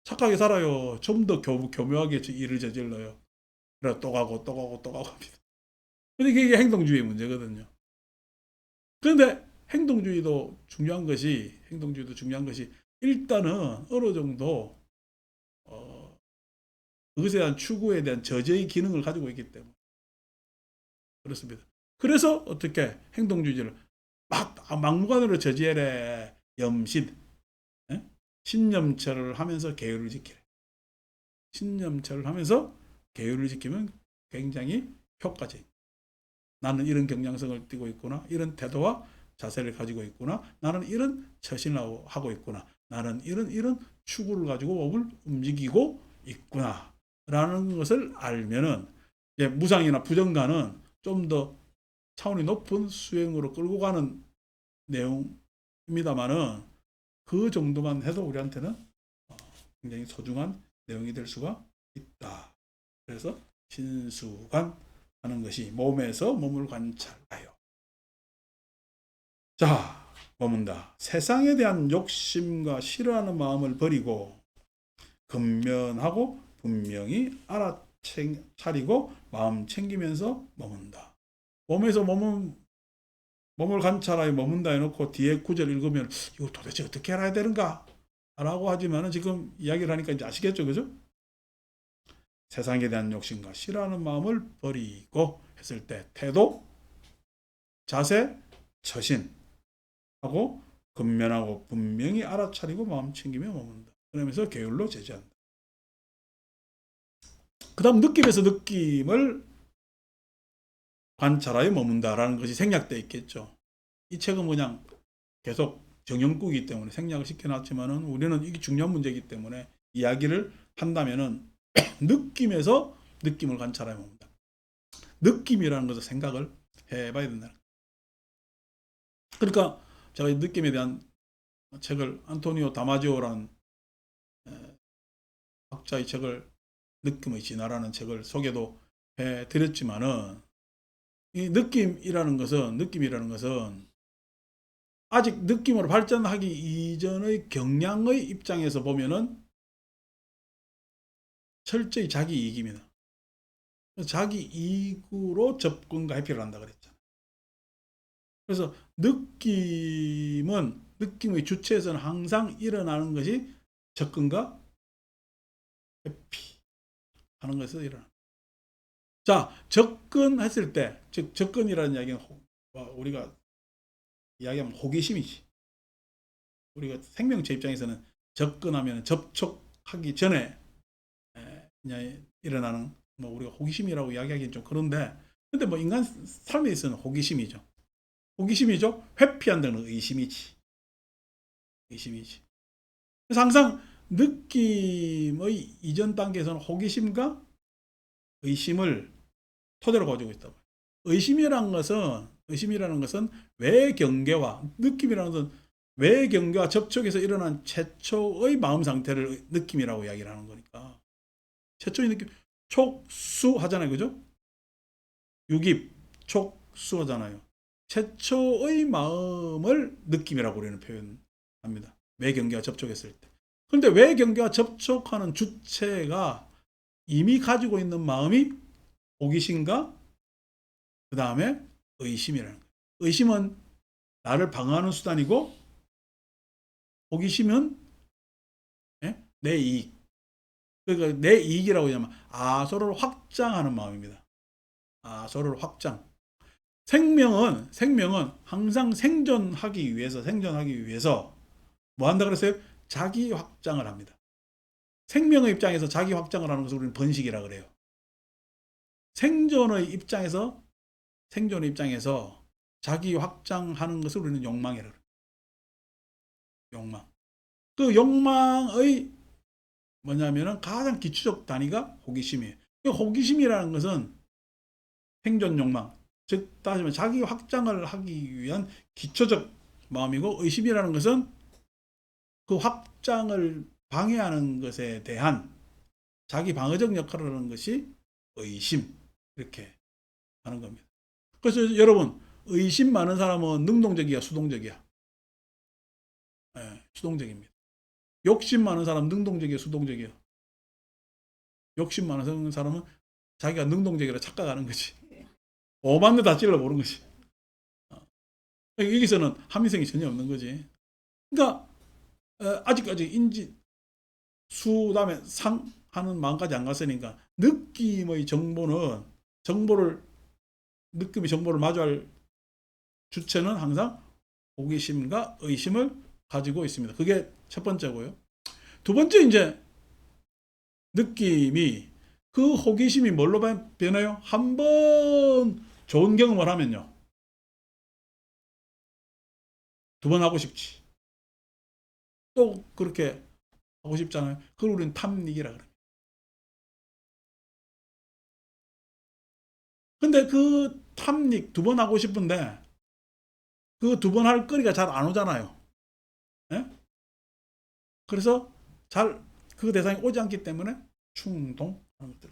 [SPEAKER 1] 착하게 살아요. 좀 더 교묘하게 일을 저질러요. 그래 또 가고 또 가고 또 가고 합니다. 근데 이게 행동주의 문제거든요. 그런데 행동주의도 중요한 것이 일단은 어느 정도 그것에 대한 추구에 대한 저제의 기능을 가지고 있기 때문에 그렇습니다. 그래서 어떻게 행동주의를 막무가내로 저지해래. 염신, 예? 신념철을 하면서 계율을 지키래. 신념철을 하면서 계율을 지키면 굉장히 효과적이다. 나는 이런 경향성을 띠고 있구나. 이런 태도와 자세를 가지고 있구나. 나는 이런 처신을 하고 있구나. 나는 이런 추구를 가지고 몸을 움직이고 있구나. 라는 것을 알면은 무상이나 부정가는 좀 더 차원이 높은 수행으로 끌고 가는 내용입니다만은 그 정도만 해도 우리한테는 굉장히 소중한 내용이 될 수가 있다. 그래서 신수관 하는 것이 몸에서 몸을 관찰하여. 자, 머문다. 세상에 대한 욕심과 싫어하는 마음을 버리고 근면하고 분명히 알아차리고 마음 챙기면서 머문다. 몸에서 몸을 관찰하여 머문다 해놓고 뒤에 구절 읽으면 이거 도대체 어떻게 알아야 되는가? 라고 하지만은 지금 이야기를 하니까 이제 아시겠죠, 그죠? 세상에 대한 욕심과 싫어하는 마음을 버리고 했을 때 태도, 자세, 처신하고 근면하고 분명히 알아차리고 마음 챙기며 머문다. 그러면서 게을러 제지한다. 그 다음 느낌에서 느낌을 관찰하여 머문다라는 것이 생략되어 있겠죠. 이 책은 그냥 계속 정형구이기 때문에 생략을 시켜놨지만은 우리는 이게 중요한 문제이기 때문에 이야기를 한다면은 느낌에서 느낌을 관찰하여 봅니다. 느낌이라는 것을 생각을 해봐야 된다. 그러니까 제가 이 느낌에 대한 책을 안토니오 다마지오라는 학자의 책을 느낌의 진화라는 책을 소개도 해드렸지만은 이 느낌이라는 것은 아직 느낌으로 발전하기 이전의 경향의 입장에서 보면은 철저히 자기 이익입니다. 자기 이익으로 접근과 회피를 한다 그랬잖아요. 그래서 느낌의 주체에서는 항상 일어나는 것이 접근과 회피하는 것에서 일어납니다. 자, 접근했을 때, 즉 접근이라는 이야기는 우리가 이야기하면 호기심이지. 우리가 생명체 입장에서는 접근하면 접촉하기 전에 일어나는 뭐 우리가 호기심이라고 이야기하기는 좀 그런데, 근데 뭐 인간 삶에 있어서는 호기심이죠. 회피한다는 의심이지. 그래서 항상 느낌의 이전 단계에서는 호기심과 의심을 토대로 가지고 있다. 의심이라는 것은 외경계와 느낌이라는 것은 외경계와 접촉에서 일어난 최초의 마음 상태를 느낌이라고 이야기를 하는 거니까. 최초의 느낌, 촉수하잖아요. 그죠? 유깁, 촉수하잖아요. 최초의 마음을 느낌이라고 우리는 표현합니다. 외경계와 접촉했을 때. 그런데 외경계와 접촉하는 주체가 이미 가지고 있는 마음이 호기심과 그 다음에 의심이라는 거예요. 의심은 나를 방어하는 수단이고 호기심은 내 이익. 그러니까 내 이익이라고 하면 서로를 확장하는 마음입니다. 서로를 확장. 생명은 항상 생존하기 위해서 뭐 한다 그랬어요? 자기 확장을 합니다. 생명의 입장에서 자기 확장을 하는 것을 우리는 번식이라 그래요. 생존의 입장에서 자기 확장하는 것을 우리는 욕망이라 그래요. 욕망. 그 욕망의 뭐냐면은 가장 기초적 단위가 호기심이에요. 호기심이라는 것은 생존 욕망, 즉 다시 말해 자기 확장을 하기 위한 기초적 마음이고, 의심이라는 것은 그 확장을 방해하는 것에 대한 자기 방어적 역할을 하는 것이 의심, 이렇게 하는 겁니다. 그래서 여러분, 의심 많은 사람은 능동적이야, 수동적이야? 수동적입니다. 욕심 많은 사람 능동적이야, 수동적이야? 욕심 많은 사람은 자기가 능동적이라 착각하는 거지. 오만데 다 찔러 보는 거지. 여기서는 합리성이 전혀 없는 거지. 그러니까 아직까지 인지, 수, 다음에 상 하는 마음까지 안 갔으니까 느낌의 정보를 마주할 주체는 항상 호기심과 의심을 가지고 있습니다. 그게 첫 번째고요. 두 번째, 이제 느낌이, 그 호기심이 뭘로 변해요? 한번 좋은 경험을 하면요, 두 번 하고 싶지. 또 그렇게 하고 싶잖아요. 그걸 우리는 탐닉이라 그래요. 근데 그 탐닉 두 번 하고 싶은데 그 두 번 할 거리가 잘 안 오잖아요. 예? 그래서 잘 그 대상이 오지 않기 때문에 충동하는 것들.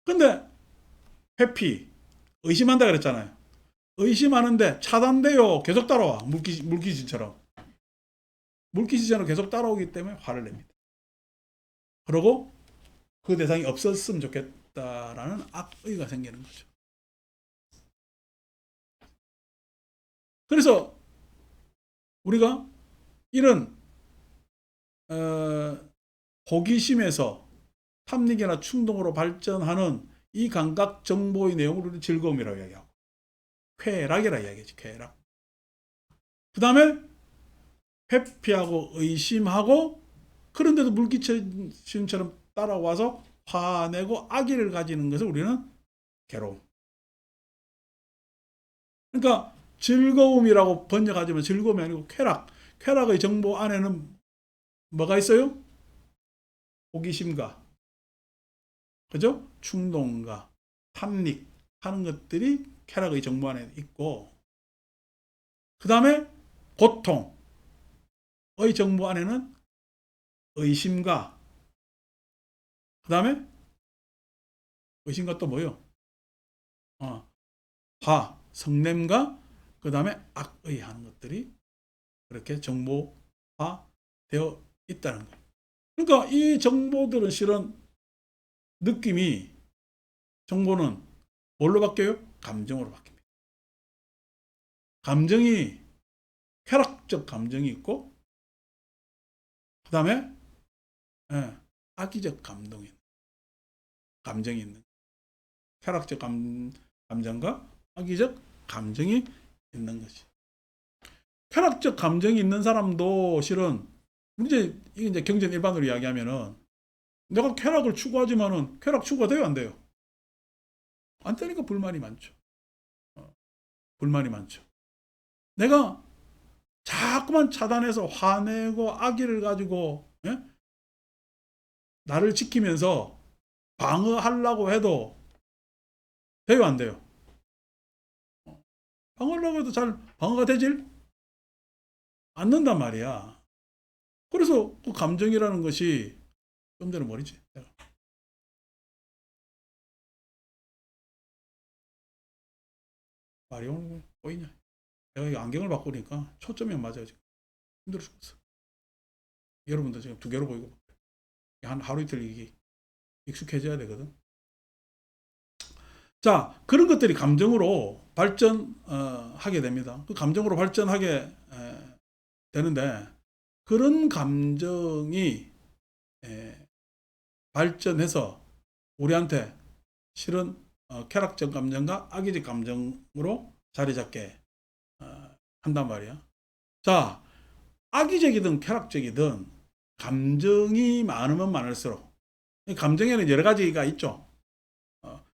[SPEAKER 1] 근데 회피, 의심한다 그랬잖아요. 의심하는데 차단돼요. 계속 따라와. 물귀신처럼 계속 따라오기 때문에 화를 냅니다. 그러고 그 대상이 없었으면 좋겠다라는 악의가 생기는 거죠. 그래서 우리가 이런 호기심에서 탐닉이나 충동으로 발전하는 이 감각 정보의 내용을 우리는 즐거움이라고 이야기하고, 쾌락이라 이야기지. 쾌락. 그 다음에 회피하고 의심하고 그런데도 물귀신처럼 따라와서 화내고 악의를 가지는 것을 우리는 괴로움. 그러니까 즐거움이라고 번역하지만 즐거움이 아니고 쾌락. 쾌락의 정보 안에는 뭐가 있어요? 호기심과, 그죠? 충동과 탐닉 하는 것들이 쾌락의 정보 안에 있고, 그 다음에 고통의 정보 안에는 의심과, 그 다음에 의심과 또 뭐요? 성냄과 그 다음에 악의 하는 것들이 그렇게 정보화 되어 있다는 거예요. 그러니까 이 정보들은 실은 느낌이, 정보는 뭘로 바뀌어요? 감정으로 바뀝니다. 감정이, 쾌락적 감정이 있고, 그 다음에 악의적 감정이 있는, 쾌락적 감정과 악의적 감정이 있는 것이. 쾌락적 감정이 있는 사람도 실은 이제 경전 일반으로 이야기하면은 내가 쾌락을 추구하지만은 쾌락 추구가 돼요, 안 돼요? 안 되니까 불만이 많죠. 불만이 많죠. 내가 자꾸만 차단해서 화내고 악의를 가지고 나를 지키면서 방어하려고 해도 돼요, 안 돼요? 방어하려고 해도 잘 방어가 되질 않는단 말이야. 그래서 그 감정이라는 것이 좀 전에 뭐랬지? 말이 오늘 보이냐? 내가 이 안경을 바꾸니까 초점이 안 맞아요. 지금 힘들어 죽겠어. 여러분도 지금 두 개로 보이고 한 하루 이틀 이게 익숙해져야 되거든. 자, 그런 것들이 감정으로 발전하게 됩니다. 그 감정으로 발전하게 되는데, 그런 감정이 발전해서 우리한테 실은 쾌락적 감정과 악의적 감정으로 자리 잡게 한단 말이야. 자, 악의적이든 쾌락적이든 감정이 많으면 많을수록, 감정에는 여러 가지가 있죠.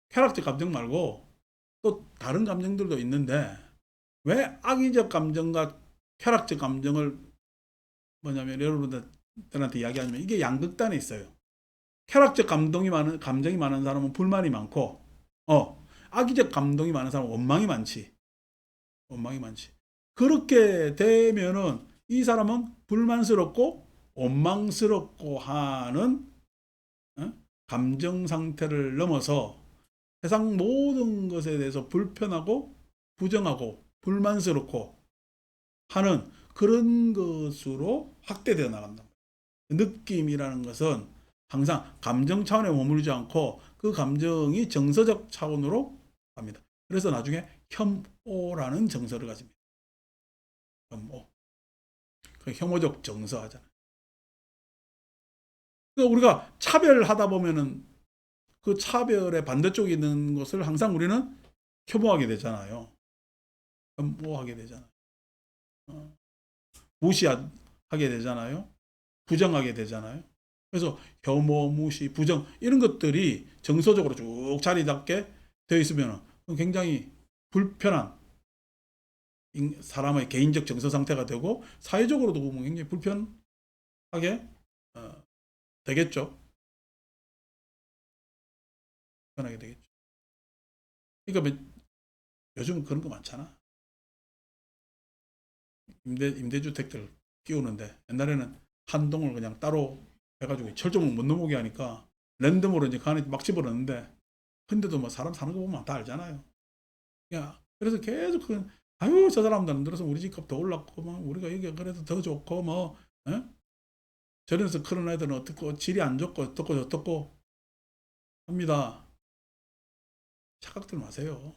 [SPEAKER 1] 쾌락적 감정 말고 또 다른 감정들도 있는데, 왜 악의적 감정과 쾌락적 감정을 뭐냐면 여러분들한테 이야기하면 이게 양극단에 있어요. 쾌락적 감정이 많은 사람은 불만이 많고, 악의적 감동이 많은 사람은 원망이 많지. 원망이 많지. 그렇게 되면은 이 사람은 불만스럽고 원망스럽고 하는 감정 상태를 넘어서 세상 모든 것에 대해서 불편하고 부정하고 불만스럽고 하는 그런 것으로 확대되어 나간다. 느낌이라는 것은 항상 감정 차원에 머무르지 않고 그 감정이 정서적 차원으로 갑니다. 그래서 나중에 혐오라는 정서를 가집니다. 혐오. 그 혐오적 정서 하잖아요. 그러니까 우리가 차별하다 보면은 그 차별의 반대쪽에 있는 것을 항상 우리는 혐오하게 되잖아요. 혐오하게 되잖아요. 무시하게 되잖아요. 부정하게 되잖아요. 그래서 혐오, 무시, 부정 이런 것들이 정서적으로 쭉 자리 잡게 되어 있으면 굉장히 불편한 사람의 개인적 정서 상태가 되고 사회적으로도 보면 굉장히 불편하게 되겠죠. 불편하게 되겠죠. 그러니까 요즘 그런 거 많잖아. 임대주택들 끼우는데 옛날에는 한 동을 그냥 따로 해가지고 철조망 못 넘어오게 하니까 랜덤으로 이제 그 안에 막 집어넣는데, 근데도 뭐 사람 사는 거 보면 다 알잖아요. 야, 그래서 계속 아유 저 사람들은 들어서 우리 집값 더 올랐고 뭐 우리가 여기 그래도 더 좋고 뭐 저런데서 그런 애들은 어떻고 질이 안 좋고 어떻고 저떻고 합니다. 착각들 마세요.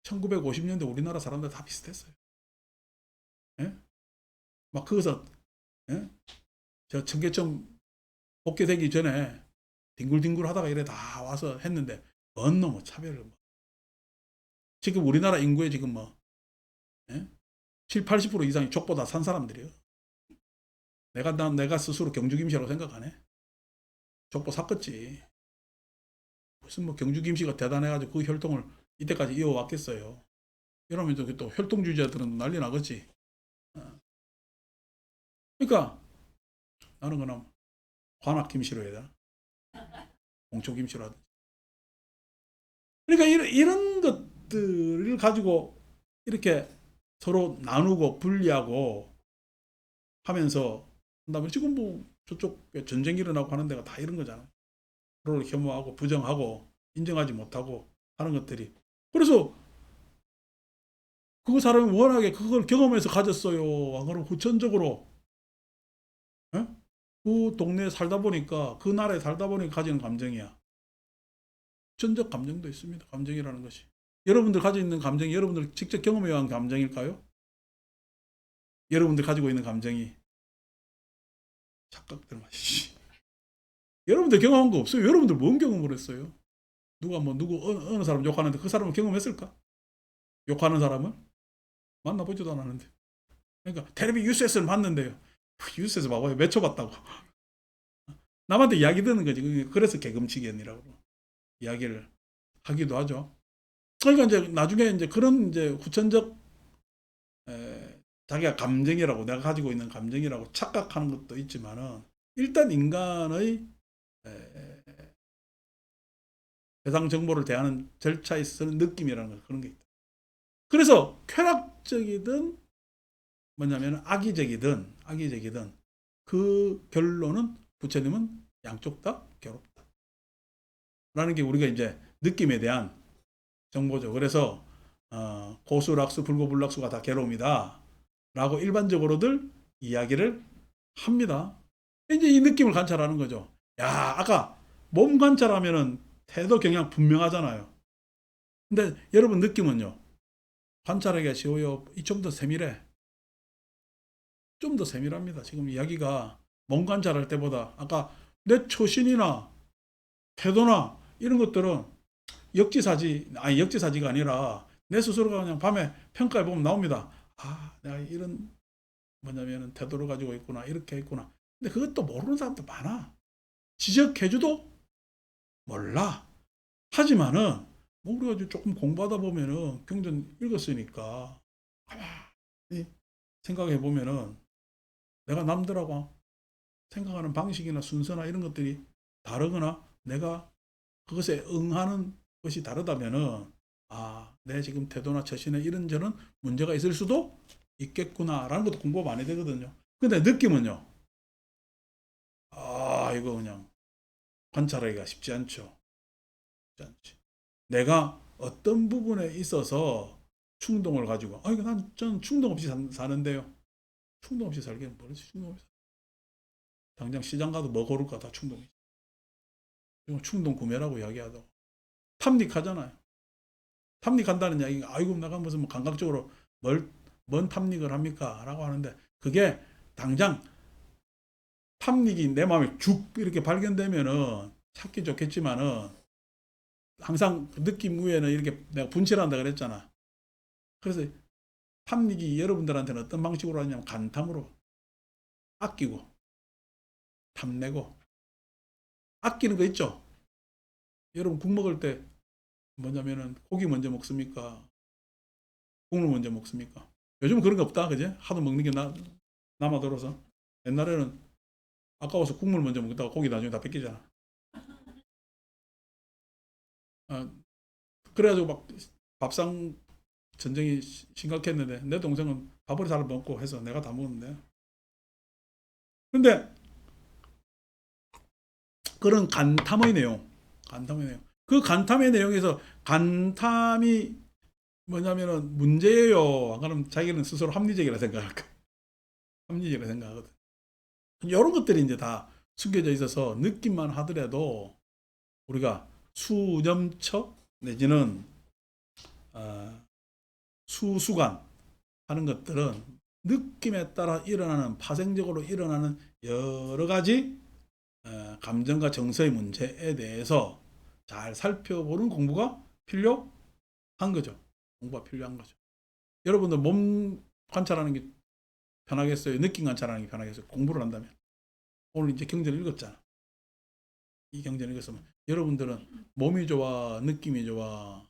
[SPEAKER 1] 1950년대 우리나라 사람들 다 비슷했어요. 예? 막 거기서 저 청계천 복귀되기 전에 뒹굴뒹굴 하다가 이래 다 와서 했는데 뭔 놈의 차별을 지금 우리나라 인구의 지금 뭐 7, 80% 이상이 족보다 산 사람들이에요. 내가 스스로 경주김씨라고 생각 안 해. 족보 샀겠지. 무슨 뭐 경주김씨가 대단해가지고 그 혈통을 이때까지 이어왔겠어요. 이러면 또 혈통주의자들은 난리 나겠지. 그러니까 나는 그냥 관악김씨로 해야 되나? 공초김씨로 하든. 그러니까 이런 것들을 가지고 이렇게 서로 나누고 분리하고 하면서 한다면 지금 뭐 저쪽 전쟁 일어나고 하는 데가 다 이런 거잖아. 서로를 혐오하고 부정하고 인정하지 못하고 하는 것들이. 그래서 그 사람이 워낙에 그걸 경험해서 가졌어요. 안 그러면 후천적으로 에? 그 동네에 살다 보니까 그 나라에 살다 보니까 가지는 감정이야. 후천적 감정도 있습니다. 감정이라는 것이. 여러분들 가지고 있는 감정이 여러분들 직접 경험해 온 감정일까요? 여러분들 가지고 있는 감정이 착각들 마시지. 여러분들 경험한 거 없어요? 여러분들 뭔 경험을 했어요? 누가 뭐 어느 사람 욕하는데 그 사람은 경험했을까? 욕하는 사람은 만나보지도 않았는데. 그러니까 텔레비 뉴스에서는 봤는데요. 뉴스에서 봐봐요. 몇 초 봤다고. 남한테 이야기 듣는 거지. 그래서 개금치견이라고 이야기를 하기도 하죠. 그러니까 이제 나중에 이제 그런 이제 후천적 자기가 감정이라고 내가 가지고 있는 감정이라고 착각하는 것도 있지만은 일단 인간의 해당 정보를 대하는 절차에 있어서는 느낌이라는 거 그런 게 있다. 그래서 쾌락적이든 뭐냐면 악의적이든 그 결론은 부처님은 양쪽 다 괴롭다. 라는 게 우리가 이제 느낌에 대한 정보죠. 그래서 고수, 락수, 불고, 불락수가 다 괴로움이다. 라고 일반적으로들 이야기를 합니다. 이제 이 느낌을 관찰하는 거죠. 야, 아까 몸 관찰하면은 태도 경향 분명하잖아요. 근데 여러분 느낌은요? 관찰하기가 쉬워요? 좀 더 세밀해. 좀 더 세밀합니다. 지금 이야기가 몸 관찰할 때보다 아까 내 처신이나 태도나 이런 것들은 역지사지가 아니라 내 스스로가 그냥 밤에 평가해 보면 나옵니다. 아, 내가 이런 뭐냐면 태도를 가지고 있구나, 이렇게 있구나. 근데 그것도 모르는 사람도 많아. 지적해줘도 몰라. 하지만은 뭐 우리가 조금 공부하다 보면은 경전 읽었으니까 가만히 생각해 보면은 내가 남들하고 생각하는 방식이나 순서나 이런 것들이 다르거나 내가 그것에 응하는 것이 다르다면은 내 지금 태도나 처신에 이런저런 문제가 있을 수도 있겠구나라는 것도 공부 많이 되거든요. 근데 느낌은요. 이거 그냥 관찰하기가 쉽지 않죠. 쉽지 않지. 내가 어떤 부분에 있어서 충동을 가지고 저는 충동 없이 사는데요. 충동 없이 살기는 모르지. 충동 없이. 당장 시장 가도 뭐 고를까 다 충동이지. 충동 구매라고 이야기하다가 탐닉하잖아요. 탐닉한다는 이야기가 아이고 내가 무슨 뭐 감각적으로 뭔 탐닉을 합니까? 라고 하는데 그게 당장 탐닉이 내 마음에 죽 이렇게 발견되면은 찾기 좋겠지만은 항상 그 느낌 위에는 이렇게 내가 분칠한다 그랬잖아. 그래서 탐닉이 여러분들한테는 어떤 방식으로 하냐면 간탐으로 아끼고 탐내고 아끼는 거 있죠. 여러분 국 먹을 때 뭐냐면은 고기 먼저 먹습니까? 국물 먼저 먹습니까? 요즘은 그런 거 없다, 그제? 하도 먹는 게 남아들어서. 옛날에는 아까워서 국물 먼저 먹다가 고기 나중에 다 뺏기잖아. 그래가지고 막 밥상 전쟁이 심각했는데 내 동생은 밥을 잘 먹고 해서 내가 다 먹었는데. 근데 그런 간탐의 내용. 그 간탐의 내용에서 간탐이 뭐냐면은 문제예요. 그럼 자기는 스스로 합리적이라 생각할까? 합리적이라 생각하거든. 이런 것들이 이제 다 숨겨져 있어서 느낌만 하더라도 우리가 수념처 내지는 수수관 하는 것들은 느낌에 따라 일어나는 파생적으로 일어나는 여러 가지 감정과 정서의 문제에 대해서 잘 살펴보는 공부가 필요한 거죠. 공부가 필요한 거죠. 여러분들 몸 관찰하는 게 편하겠어요? 느낌 관찰하는 게 편하겠어요? 공부를 한다면. 오늘 이제 경전을 읽었잖아. 이 경전을 읽었으면 여러분들은 몸이 좋아, 느낌이 좋아,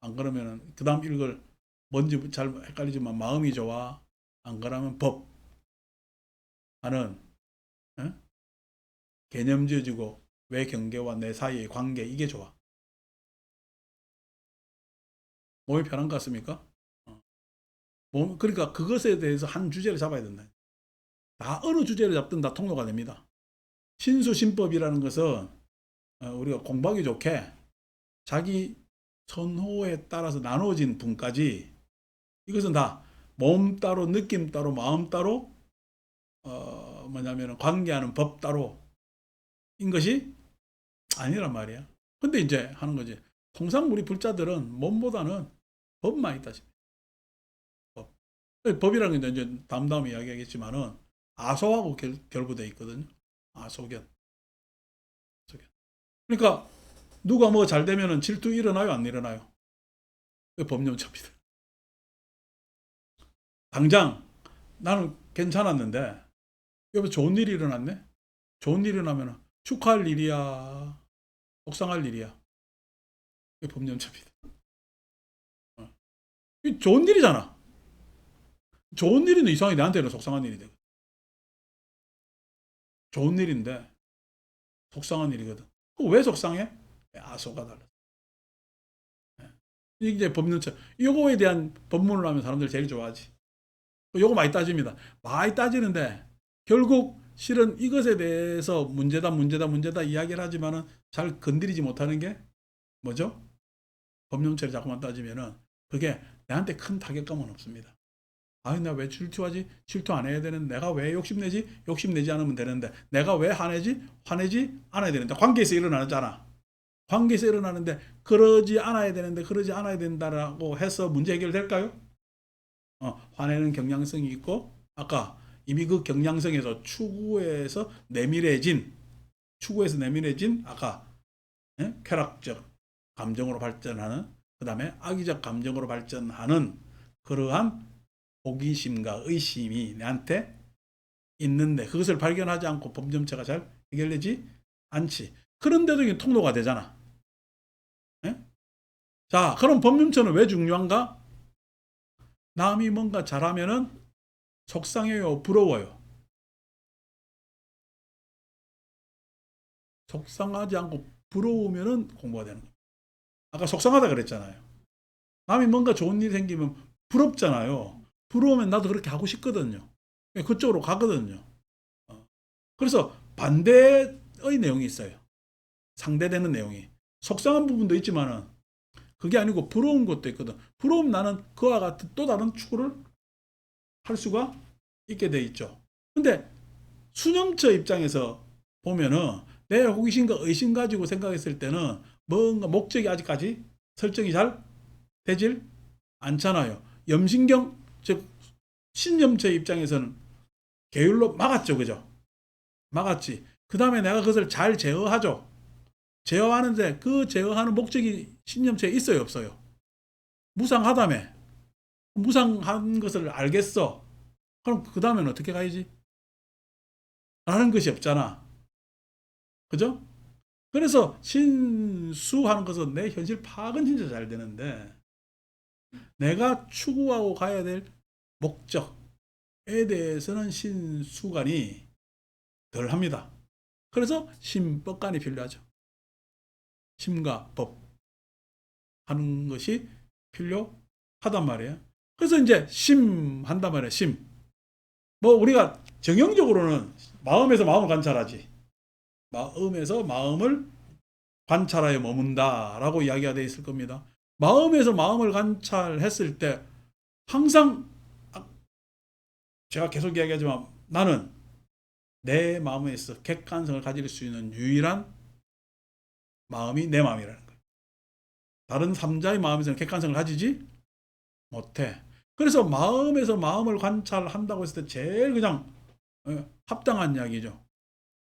[SPEAKER 1] 안 그러면은 그 다음 읽을 뭔지 잘 헷갈리지만 마음이 좋아, 안 그러면 법 하는 개념 지어지고 왜 경계와 내 사이의 관계 이게 좋아. 몸이 편한 것 같습니까? 그러니까 그것에 대해서 한 주제를 잡아야 된다. 다 어느 주제를 잡든 다 통로가 됩니다. 신수신법이라는 것은 우리가 공부하기 좋게 자기 선호에 따라서 나눠진 분까지 이것은 다 몸 따로 느낌 따로 마음 따로 뭐냐면 관계하는 법 따로 인 것이 아니란 말이야. 근데 이제 하는 거지. 통상 우리 불자들은 몸보다는 법만 있다 싶어요. 법. 법이라는 게 이제 다음 이야기하겠지만은 아소하고 결부되어 있거든요. 아소견. 그러니까 누가 뭐 잘 되면은 질투 일어나요, 안 일어나요? 법령처입니다. 당장 나는 괜찮았는데 여기 좋은 일이 일어났네. 좋은 일이 일어나면 축하할 일이야, 속상할 일이야. 이게 법령처입니다. 이 좋은 일이잖아. 좋은 일인데 이상하게 나한테는 속상한 일이 돼. 좋은 일인데 속상한 일이거든. 왜 속상해? 아소가 달라. 이게 법령처. 이거에 대한 법문을 하면 사람들이 제일 좋아하지. 요거 많이 따집니다. 많이 따지는데 결국 실은 이것에 대해서 문제다 이야기를 하지만은 잘 건드리지 못하는 게 뭐죠? 법령체를 자꾸만 따지면은 그게 내한테 큰 타격감은 없습니다. 아니 나 왜 질투하지? 질투 안 해야 되는데 내가 왜 욕심내지? 욕심내지 않으면 되는데 내가 왜 화내지? 화내지 않아야 되는데 관계에서 일어나잖아. 관계에서 일어나는데 그러지 않아야 되는데 그러지 않아야 된다라고 해서 문제 해결될까요? 화내는 경향성이 있고 아까 이미 그 경향성에서 추구에서 내밀해진 아까 쾌락적 감정으로 발전하는 그 다음에 악의적 감정으로 발전하는 그러한 호기심과 의심이 내한테 있는데 그것을 발견하지 않고 범점체가 잘 해결되지 않지. 그런데도 이게 통로가 되잖아. 예? 자, 그럼 범점체는 왜 중요한가? 남이 뭔가 잘하면은 속상해요, 부러워요. 속상하지 않고 부러우면은 공부가 되는 거예요. 아까 속상하다 그랬잖아요. 남이 뭔가 좋은 일이 생기면 부럽잖아요. 부러우면 나도 그렇게 하고 싶거든요. 그쪽으로 가거든요. 그래서 반대의 내용이 있어요. 상대되는 내용이. 속상한 부분도 있지만은 그게 아니고 부러운 것도 있거든. 부러움 나는 그와 같은 또 다른 추구를 할 수가 있게 돼 있죠. 근데 수념처 입장에서 보면은 내 호기심과 의심 가지고 생각했을 때는 뭔가 목적이 아직까지 설정이 잘 되질 않잖아요. 염신경, 즉 신념체 입장에서는 계율로 막았죠. 그죠? 막았지. 그 다음에 내가 그것을 잘 제어하죠. 제어하는데 그 제어하는 목적이 신념체에 있어요, 없어요? 무상하다며. 무상한 것을 알겠어. 그럼 그 다음에는 어떻게 가야지? 라는 것이 없잖아. 그죠? 그래서 신수하는 것은 내 현실 파악은 진짜 잘 되는데 내가 추구하고 가야 될 목적에 대해서는 신수관이 덜 합니다. 그래서 신법관이 필요하죠. 심과 법 하는 것이 필요하단 말이에요. 그래서 이제 심 한단 말이에요. 심. 뭐 우리가 정형적으로는 마음에서 마음을 관찰하지. 마음에서 마음을 관찰하여 머문다라고 이야기가 되어 있을 겁니다. 마음에서 마음을 관찰했을 때 항상 제가 계속 이야기하지만 나는 내 마음에 있어 객관성을 가질 수 있는 유일한 마음이 내 마음이라는 거예요. 다른 3자의 마음에서는 객관성을 가지지 못해. 그래서 마음에서 마음을 관찰한다고 했을 때 제일 그냥 합당한 이야기죠.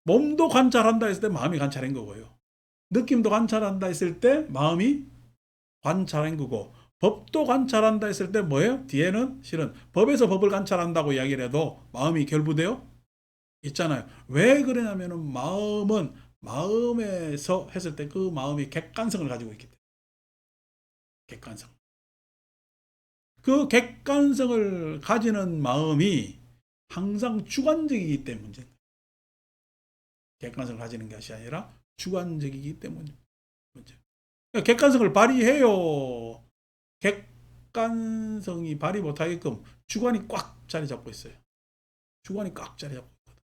[SPEAKER 1] 몸도 관찰한다 했을 때 마음이 관찰한 거고요. 느낌도 관찰한다 했을 때 마음이 관찰한 거고 법도 관찰한다 했을 때 뭐예요? 뒤에는 실은 법에서 법을 관찰한다고 이야기를 해도 마음이 결부되어 있잖아요. 왜 그러냐면은 마음은 마음에서 했을 때 그 마음이 객관성을 가지고 있기 때문에. 객관성. 그 객관성을 가지는 마음이 항상 주관적이기 때문에 문제입니다. 객관성을 가지는 것이 아니라 주관적이기 때문에 문제. 그러니까 객관성을 발휘해요. 객관성이 발휘 못하게끔 주관이 꽉 자리 잡고 있어요. 주관이 꽉 자리 잡고 있거든.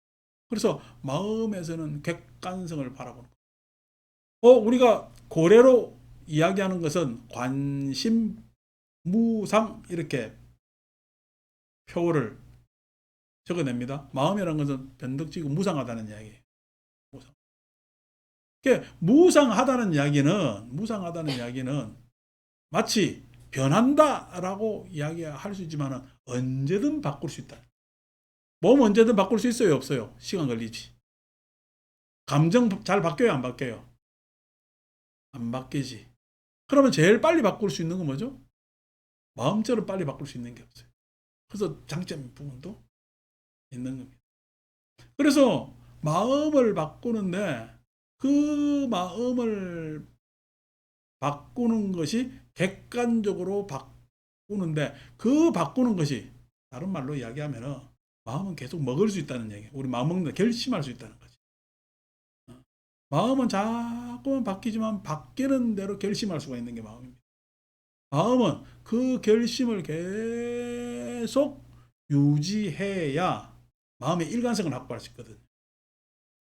[SPEAKER 1] 그래서 마음에서는 객관성을 바라보는 거예요. 우리가 고래로 이야기하는 것은 관심, 무상 이렇게 표를 적어냅니다. 마음이라는 것은 변덕지고 무상하다는 이야기예요. 무상. 그러니까 무상하다는 이야기는 마치 변한다라고 이야기할 수 있지만 언제든 바꿀 수 있다. 몸 언제든 바꿀 수 있어요, 없어요? 시간 걸리지. 감정 잘 바뀌어요, 안 바뀌어요? 안 바뀌지. 그러면 제일 빨리 바꿀 수 있는 건 뭐죠? 마음처럼 빨리 바꿀 수 있는 게 없어요. 그래서 장점 부분도 있는 겁니다. 그래서 마음을 바꾸는데 그 마음을 바꾸는 것이 객관적으로 바꾸는데 그 바꾸는 것이 다른 말로 이야기하면 마음은 계속 먹을 수 있다는 얘기예요. 우리 마음 먹는 데 결심할 수 있다는 거지. 마음은 자꾸만 바뀌지만 바뀌는 대로 결심할 수가 있는 게 마음입니다. 마음은 그 결심을 계속 유지해야 마음의 일관성을 확보할 수 있거든.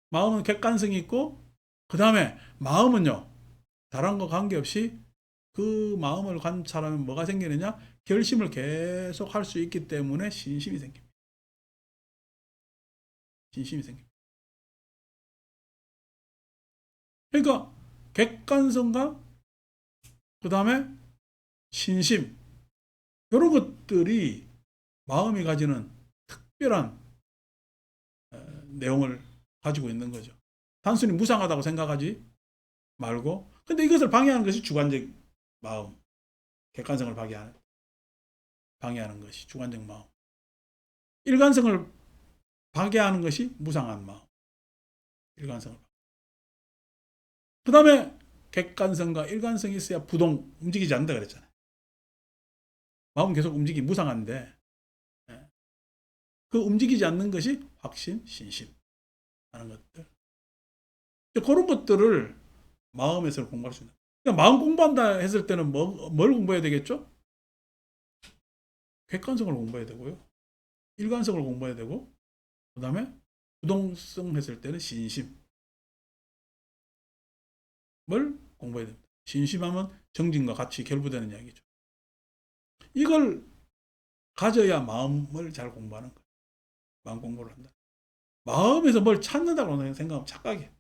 [SPEAKER 1] 마음은 객관성이 있고 그 다음에 마음은요. 다른 거 관계없이 그 마음을 관찰하면 뭐가 생기느냐? 결심을 계속 할 수 있기 때문에 신심이 생깁니다. 신심이 생깁니다. 그러니까 객관성과 그 다음에 신심 이런 것들이 마음이 가지는 특별한 내용을 가지고 있는 거죠. 단순히 무상하다고 생각하지 말고 근데 이것을 방해하는 것이 주관적 마음, 객관성을 방해하는 것이 주관적 마음. 일관성을 방해하는 것이 무상한 마음. 일관성을. 그 다음에 객관성과 일관성이 있어야 움직이지 않는다 그랬잖아요. 마음은 계속 무상한데 그 움직이지 않는 것이 확신, 신심 하는 것들. 그런 것들을 마음에서 공부할 수 있는. 그러니까 마음 공부한다 했을 때는 뭘 공부해야 되겠죠? 객관성을 공부해야 되고요. 일관성을 공부해야 되고 그 다음에 부동성 했을 때는 신심을 공부해야 됩니다. 신심하면 정진과 같이 결부되는 이야기죠. 이걸 가져야 마음을 잘 공부하는 거예요. 마음 공부를 한다. 마음에서 뭘 찾는다고 생각하면 착각이에요.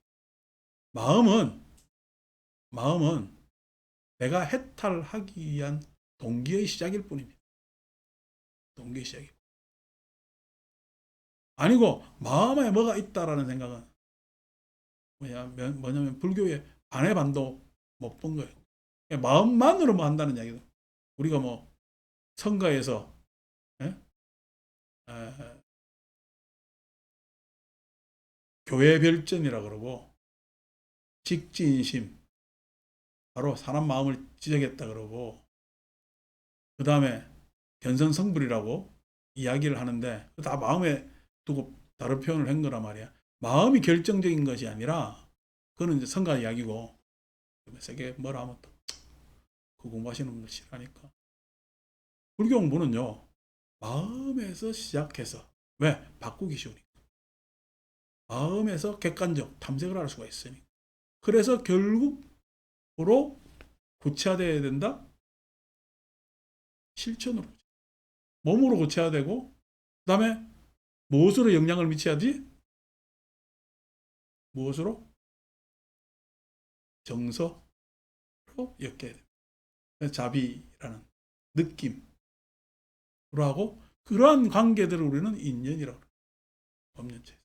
[SPEAKER 1] 마음은 내가 해탈하기 위한 동기의 시작일 뿐입니다. 동기의 시작이고. 아니고 마음에 뭐가 있다라는 생각은 뭐냐면 불교의 반의 반도 못 본 거예요. 마음만으로 뭐 한다는 이야기도. 우리가 뭐 성가에서 교회 별전이라 그러고 직진심 바로 사람 마음을 지적했다 그러고 그 다음에 견성성불이라고 이야기를 하는데 다 마음에 두고 다른 표현을 한 거란 말이야. 마음이 결정적인 것이 아니라 그거는 이제 성가 이야기고 세계 뭐라 하면 또 그 공부하시는 분들 싫어하니까 불교 공부는요 마음에서 시작해서 왜? 바꾸기 쉬우니까 마음에서 객관적 탐색을 할 수가 있으니까 그래서 결국으로 구체화되어야 된다? 실천으로 몸으로 고쳐야되고 그 다음에 무엇으로 영향을 미쳐야지? 무엇으로? 정서로 엮여야 됩니다. 자비라는 느낌으로 하고 그러한 관계들을 우리는 인연이라고 합니다. 법연체.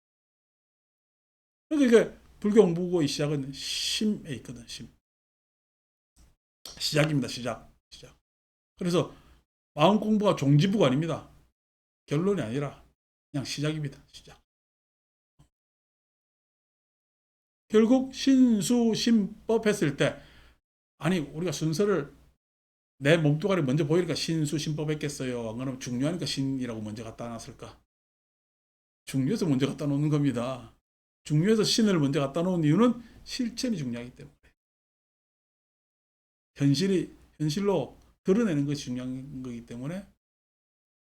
[SPEAKER 1] 그러니까 불교 공부의 시작은 심에 있거든. 심. 시작입니다. 시작. 그래서 마음 공부가 종지부가 아닙니다. 결론이 아니라 그냥 시작입니다. 시작. 결국 신수신법 했을 때 아니 우리가 순서를 내 몸뚱아리 먼저 보이니까 신수신법 했겠어요. 그럼 중요하니까 신이라고 먼저 갖다 놨을까? 중요해서 먼저 갖다 놓는 겁니다. 중요해서 신을 먼저 갖다 놓은 이유는 실천이 중요하기 때문에. 현실로 드러내는 것이 중요한 거기 때문에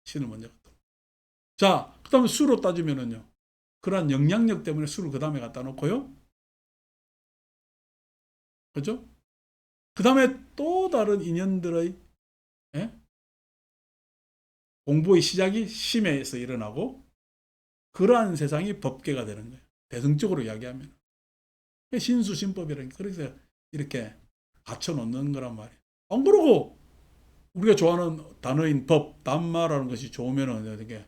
[SPEAKER 1] 신을 먼저 갖다 놓고. 자, 그 다음에 수로 따지면은요. 그러한 영향력 때문에 수를 그 다음에 갖다 놓고요. 그죠? 그 다음에 또 다른 인연들의 예? 공부의 시작이 심에서 일어나고 그러한 세상이 법계가 되는 거예요. 대승적으로 이야기하면. 신수신법이라는 게 그래서 이렇게 갖춰놓는 거란 말이에요. 안 그러고 우리가 좋아하는 단어인 법, 단마라는 것이 좋으면은 어떻게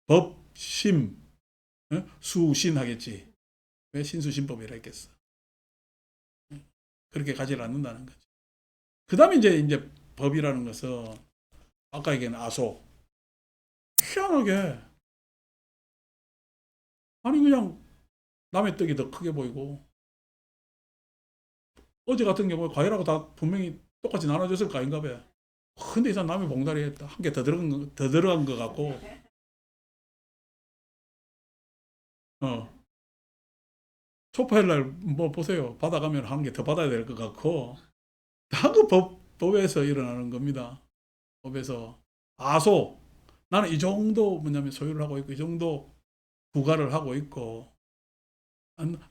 [SPEAKER 1] 법, 심, 수신 하겠지. 왜 신수신법이라 했겠어? 그렇게 가지 않는다는 거죠. 그 다음에 이제 법이라는 것은 아까 얘기한 아소. 희한하게 아니 그냥 남의 떡이 더 크게 보이고 어제 같은 경우에 과일하고 다 분명히 똑같이 나눠졌을 거 아닌가 봐. 근데 이 사람 남의 봉다리에 한 개 더 들어간 것 같고 초파일 날 뭐 보세요. 받아가면 한 개 더 받아야 될 것 같고 다 그 법에서 일어나는 겁니다. 법에서 아소 나는 이 정도 뭐냐면 소유를 하고 있고 이 정도 부가를 하고 있고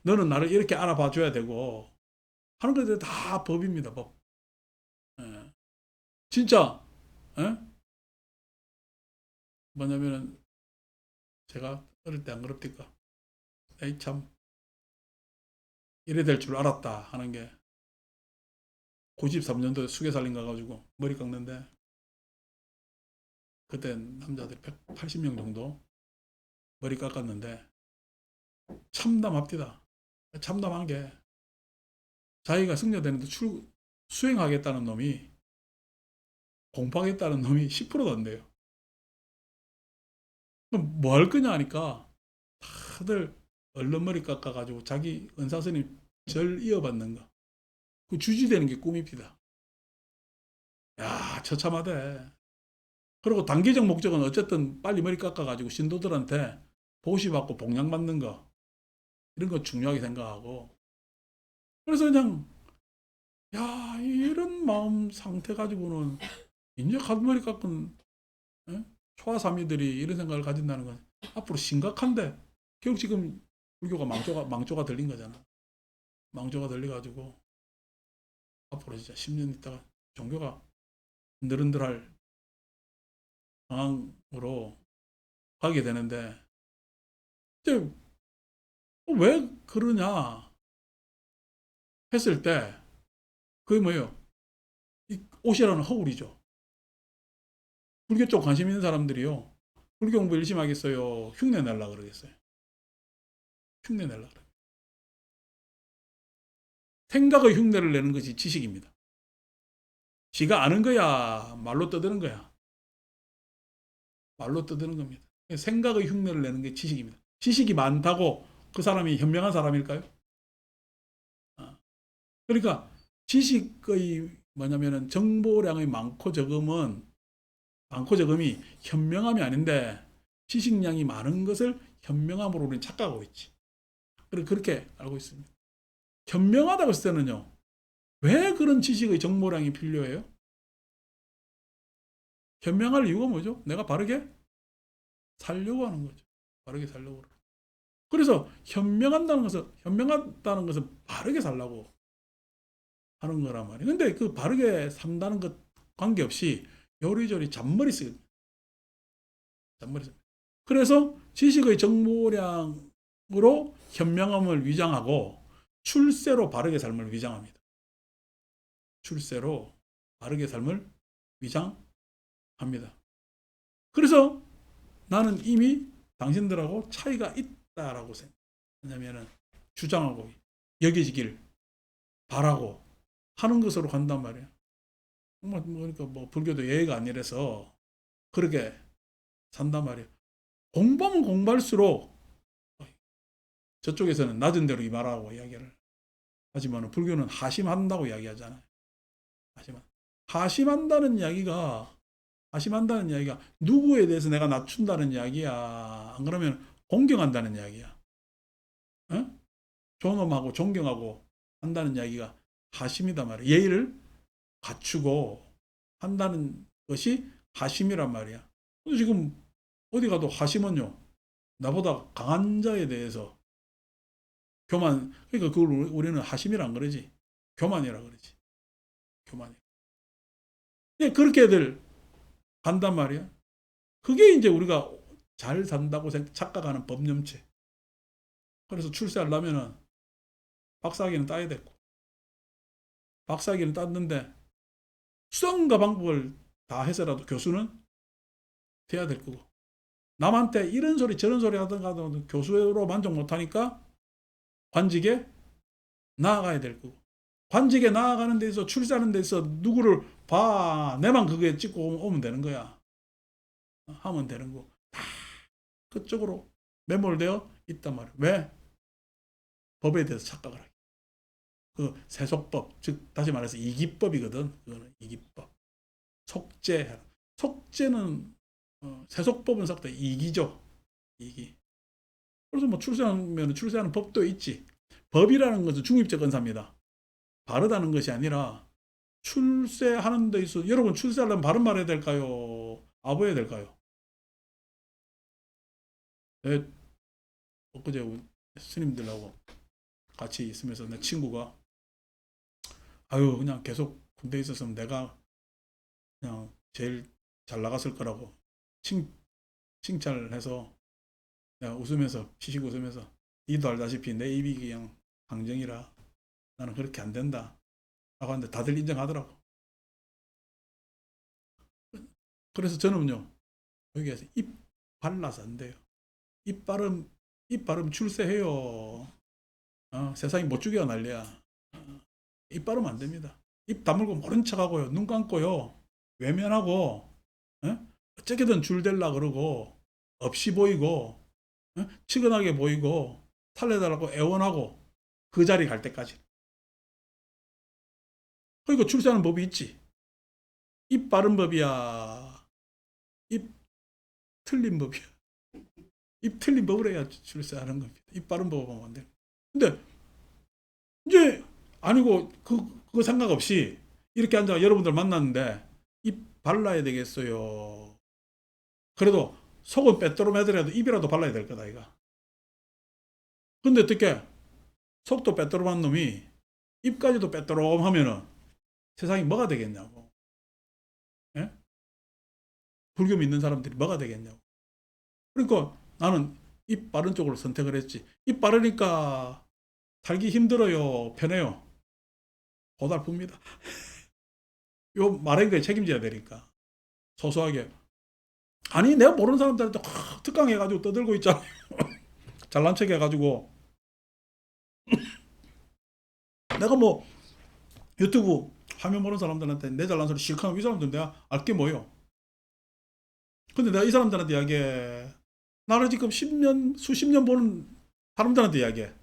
[SPEAKER 1] 너는 나를 이렇게 알아봐 줘야 되고 하는 것들 다 법입니다. 법. 예. 진짜 예? 뭐냐면은 제가 어릴 때 안 그럽니까? 에이 참 이래 될 줄 알았다 하는 게 93년도에 수계살림 가가지고 머리 깎는데 그때 남자들이 180명 정도 머리 깎았는데 참담합니다. 참담한 게 자기가 승려되는데 수행하겠다는 놈이 공부하겠다는 놈이 10%도 안 돼요. 그럼 뭐 할 거냐 하니까 다들 얼른 머리 깎아가지고 자기 은사스님 절 이어받는 거. 그 주지되는 게 꿈입니다. 야, 처참하대. 그리고 단기적 목적은 어쨌든 빨리 머리 깎아가지고 신도들한테 보시받고 복양받는 거. 이런 거 중요하게 생각하고. 그래서 그냥, 야, 이런 마음 상태 가지고는 이제 가두머리 깎은 예? 초아사미들이 이런 생각을 가진다는 건 앞으로 심각한데 결국 지금 불교가 망조가 들린 거잖아. 망조가 들려가지고 앞으로 진짜 10년 있다가 종교가 흔들흔들할 상황으로 가게 되는데 이제 왜 그러냐 했을 때 그게 뭐예요? 이 옷이라는 허울이죠. 불교 쪽 관심 있는 사람들이요. 불교 공부 열심히 하겠어요. 흉내 내려 그러겠어요. 흉내 내려 그래. 생각의 흉내를 내는 것이 지식입니다. 지가 아는 거야. 말로 떠드는 거야. 말로 떠드는 겁니다. 생각의 흉내를 내는 게 지식입니다. 지식이 많다고 그 사람이 현명한 사람일까요? 그러니까 지식의 뭐냐면은 정보량의 많고 적음이 현명함이 아닌데 지식량이 많은 것을 현명함으로 우리는 착각하고 있지. 그렇게 알고 있습니다. 현명하다고 했을 때는요. 왜 그런 지식의 정보량이 필요해요? 현명할 이유가 뭐죠? 내가 바르게 살려고 하는 거죠. 바르게 살려고. 그래서 현명하다는 것은 바르게 살라고 하는 거란 말이에요. 근데 그 바르게 산다는 것 관계없이 요리조리 잔머리 쓰거든요. 잔머리 쓰 그래서 지식의 정보량으로 현명함을 위장하고 출세로 바르게 삶을 위장합니다. 출세로 바르게 삶을 위장합니다. 그래서 나는 이미 당신들하고 차이가 있다라고 왜냐면은 주장하고 여겨지길 바라고 하는 것으로 간단 말이에요. 그러니까 뭐 불교도 예의가 아니라서 그렇게 산단 말이에요. 공부하면 공부할수록 저쪽에서는 낮은 대로 임하라고 이야기를 하지만 불교는 하심한다고 이야기하잖아요. 하심한다는 이야기가 하심한다는 이야기가 누구에 대해서 내가 낮춘다는 이야기야. 안 그러면 공경한다는 이야기야. 어? 존엄하고 존경하고 한다는 이야기가 하심이단 말이야. 예의를 갖추고 한다는 것이 하심이란 말이야. 근데 지금 어디 가도 하심은요, 나보다 강한 자에 대해서 교만, 그러니까 그걸 우리는 하심이란 그러지. 교만이라 그러지. 교만이. 그렇게들 한단 말이야. 그게 이제 우리가 잘 산다고 착각하는 법념체. 그래서 출세하려면은 박사학위는 따야 되고, 박사학위는 땄는데 수단과 방법을 다 해서라도 교수는 돼야 될 거고, 남한테 이런 소리 저런 소리 하다가 교수로 만족 못하니까 관직에 나아가야 될 거고, 관직에 나아가는 데서 출세하는 데서 누구를 봐 내만 그게 찍고 오면 되는 거야. 하면 되는 거. 다 그쪽으로 매몰되어 있단 말이야. 왜? 법에 대해서 착각을 하기. 그 세속법, 즉 다시 말해서 이기법이거든. 그거는 이기법. 속죄. 속죄는 세속법은 싹 다 이기죠. 이기. 그래서 뭐 출세하면 출세하는 법도 있지. 법이라는 것은 중립적 언사입니다. 바르다는 것이 아니라 출세하는 데 있어. 여러분 출세하려면 바른 말 해야 될까요? 아부 해야 될까요? 내 엊그제 스님들하고 같이 있으면서 내 친구가 아유 그냥 계속 군대에 있었으면 내가 그냥 제일 잘 나갔을 거라고 칭찬을 해서 내가 웃으면서 피식 웃으면서 니도 알다시피 내 입이 그냥 강정이라 나는 그렇게 안 된다 라고 하는데 다들 인정하더라고. 그래서 저는요 여기에서 입 발라서 안 돼요. 입 바르면 출세해요. 세상이 못 죽여 난리야. 입 바르면 안 됩니다. 입 다물고 모른 척하고요. 눈 감고요. 외면하고 어떻게든 줄 댈라 그러고 없이 보이고 치근하게 보이고 살려달라고 애원하고 그 자리 갈 때까지. 그러니까 출세하는 법이 있지. 입 바른 법이야. 입 틀린 법이야. 입 틀린 법을 해야 출세하는 겁니다. 입 바른 법은 안 돼. 근데 이제 아니고 그거 생각 없이 이렇게 앉아 여러분들 만났는데 입 발라야 되겠어요. 그래도 속은 빼빼로매더라도 입이라도 발라야 될 거다 이가. 근데 어떻게 속도 빼빼로한 놈이 입까지도 빼빼로하면은 세상이 뭐가 되겠냐고. 예? 불교 믿는 사람들이 뭐가 되겠냐고. 그러니까 나는 입 바른 쪽으로 선택을 했지. 입 바르니까 살기 힘들어요. 편해요. 고달픕니다. 요 말한 거에 책임져야 되니까. 소소하게. 아니 내가 모르는 사람들한테 확 특강해가지고 떠들고 있잖아. 잘난 척 해가지고. 내가 뭐 유튜브 화면 보는 사람들한테 내 잘난 소리 실컷 하고 이 사람들은 내가 알게 뭐요. 근데 내가 이 사람들한테 이야기해. 나를 지금 10년, 수십 년 보는 사람들한테 이야기해.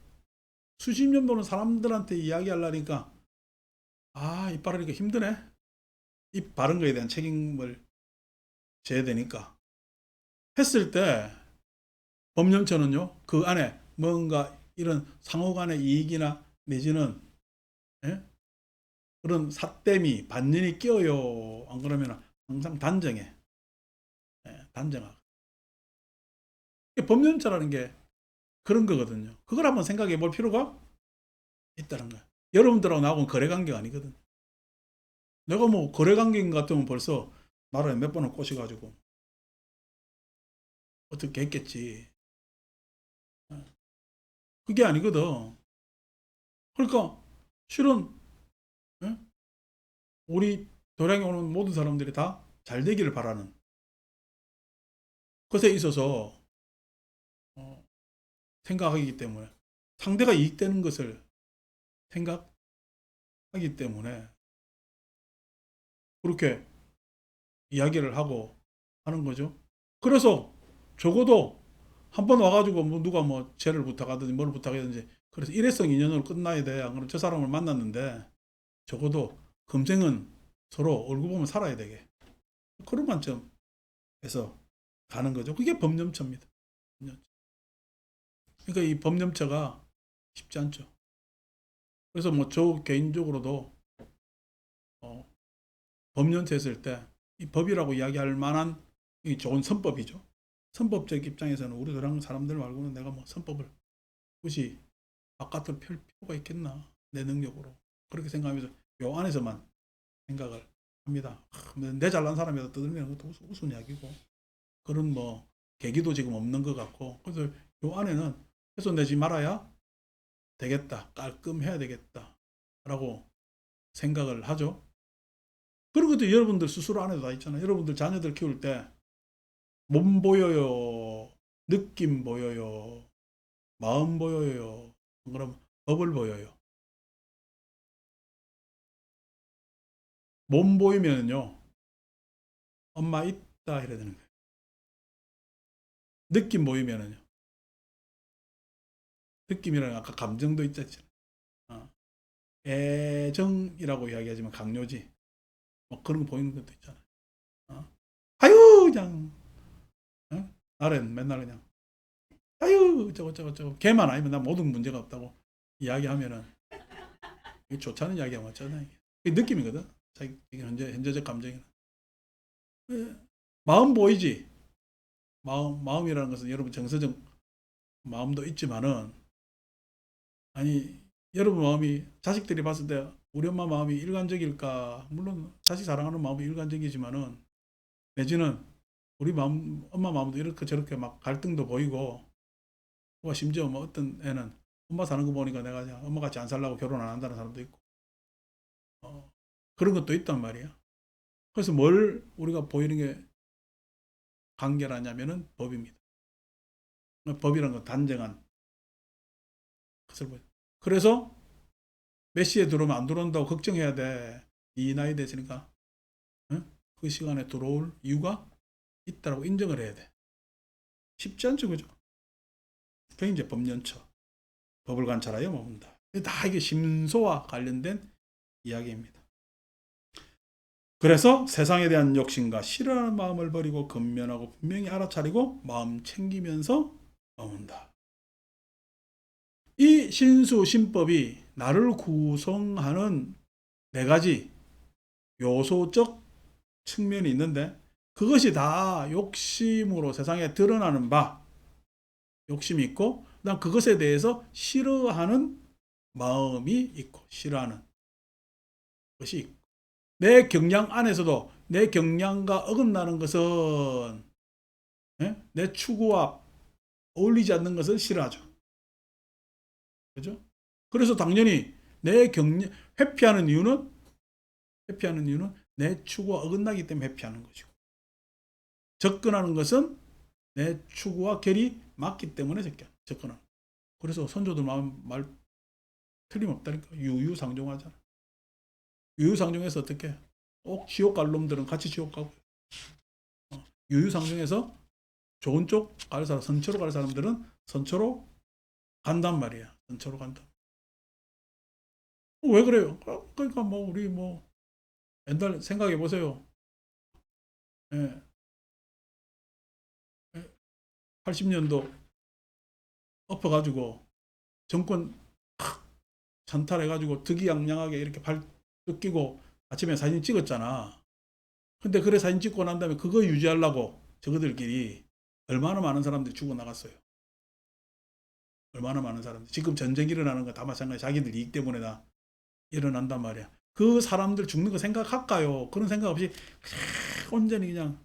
[SPEAKER 1] 수십 년 보는 사람들한테 이야기하려니까 입 바르니까 힘드네. 입 바른 거에 대한 책임을 져야 되니까. 했을 때 법령처는요. 그 안에 뭔가 이런 상호 간의 이익이나 내지는 예? 그런 삿됨이 반전이 끼어요. 안 그러면 항상 단정해. 단정하고. 법령처라는 게 그런 거거든요. 그걸 한번 생각해 볼 필요가 있다는 거야. 여러분들하고 나하고는 거래 관계가 아니거든. 내가 뭐 거래 관계인 것 같으면 벌써 나라에 몇 번을 꼬셔가지고 어떻게 했겠지. 그게 아니거든. 그러니까 실은 우리 도량에 오는 모든 사람들이 다 잘 되기를 바라는 것에 있어서 생각하기 때문에 상대가 이익되는 것을 생각하기 때문에 그렇게 이야기를 하고 하는 거죠. 그래서 적어도 한 번 와가지고 뭐 누가 뭐 죄를 부탁하든지 뭘 부탁하든지 그래서 일회성 인연으로 끝나야 돼. 안 그러면 저 사람을 만났는데 적어도 금생은 서로 얼굴 보면 살아야 되게. 그런 관점에서 가는 거죠. 그게 법념처입니다. 그러니까 이 법념처가 쉽지 않죠. 그래서 뭐 저 개인적으로도 법령체 했을 때 이 법이라고 이야기할 만한 이 좋은 선법이죠. 선법적 입장에서는 우리 그런 사람들 말고는 내가 뭐 선법을 굳이 바깥으로 펼 필요가 있겠나 내 능력으로 그렇게 생각하면서 요 안에서만 생각을 합니다. 내 잘난 사람이다 떠들면 그것도 우스운 이야기고 그런 뭐 계기도 지금 없는 것 같고 그래서 요 안에는 훼손되지 말아야 되겠다 깔끔해야 되겠다 라고 생각을 하죠. 그런 것도 여러분들 스스로 안에도 다 있잖아요. 여러분들 자녀들 키울 때 몸 보여요, 느낌 보여요, 마음 보여요, 그럼 법을 보여요. 몸 보이면요, 엄마 있다 이래야 되는 거예요. 느낌 보이면은요, 느낌이라는 아까 감정도 있잖아요. 어, 애정이라고 이야기하지만 강요지. 뭐 그런 거 보이는 것도 있잖아요. 어? 아유 그냥 나는 맨날 그냥 아유 저거 걔만 아니면 나 모든 문제가 없다고 이야기하면은 이게 좋지 않은 이야기가 맞잖아요. 이게 느낌이거든. 자기 현재적 감정이. 마음 보이지. 마음이라는 것은 여러분 정서적 마음도 있지만은 아니 여러분 마음이 자식들이 봤을 때 우리 엄마 마음이 일관적일까? 물론 자식 사랑하는 마음이 일관적이지만은 내지는 우리 마음 엄마 마음도 이렇게 저렇게 막 갈등도 보이고 심지어 뭐 어떤 애는 엄마 사는 거 보니까 내가 그냥 엄마 같이 안 살라고 결혼 안 한다는 사람도 있고 그런 것도 있단 말이야. 그래서 뭘 우리가 보이는 게 관계라냐면은 법입니다. 법이라는 건 단정한 것을 보여. 그래서 몇 시에 들어오면 안 들어온다고 걱정해야 돼. 이 나이 됐으니까. 응? 그 시간에 들어올 이유가 있다라고 인정을 해야 돼. 쉽지 않죠, 그죠? 그게 이제 법연처. 법을 관찰하여 먹는다. 다 이게 심소와 관련된 이야기입니다. 그래서 세상에 대한 욕심과 싫어하는 마음을 버리고 근면하고 분명히 알아차리고 마음 챙기면서 먹는다. 이 신수신법이 나를 구성하는 네 가지 요소적 측면이 있는데 그것이 다 욕심으로 세상에 드러나는 바 욕심이 있고 그다음 그것에 대해서 싫어하는 마음이 있고 싫어하는 것이 있고 내 경량 안에서도 내 경량과 어긋나는 것은 내 추구와 어울리지 않는 것은 싫어하죠. 그죠? 그래서 당연히 내 경량 회피하는 이유는 내 추구와 어긋나기 때문에 회피하는 것이고 접근하는 것은 내 추구와 결이 맞기 때문에 접근하는. 그래서 선조들 말 틀림없다니까. 유유상종하잖아. 유유상종해서 어떻게? 꼭 지옥 갈 놈들은 같이 지옥 가고 유유상종해서 좋은 쪽 갈 사람, 선처로 갈 사람들은 선처로 간단 말이야. 선처로 간다. 왜 그래요? 그러니까 뭐 우리 뭐 옛날 생각해 보세요. 예, 80년도 엎어가지고 정권 찬탈해가지고 득이양양하게 이렇게 발 뜯기고 아침에 사진 찍었잖아. 근데 그래 사진 찍고 난 다음에 그거 유지하려고 저거들끼리 얼마나 많은 사람들이 죽어나갔어요. 얼마나 많은 사람들. 지금 전쟁 일어나는 거 다 마찬가지. 자기들 이익 때문에 다 일어난단 말이야. 그 사람들 죽는 거 생각할까요? 그런 생각 없이 온전히 그냥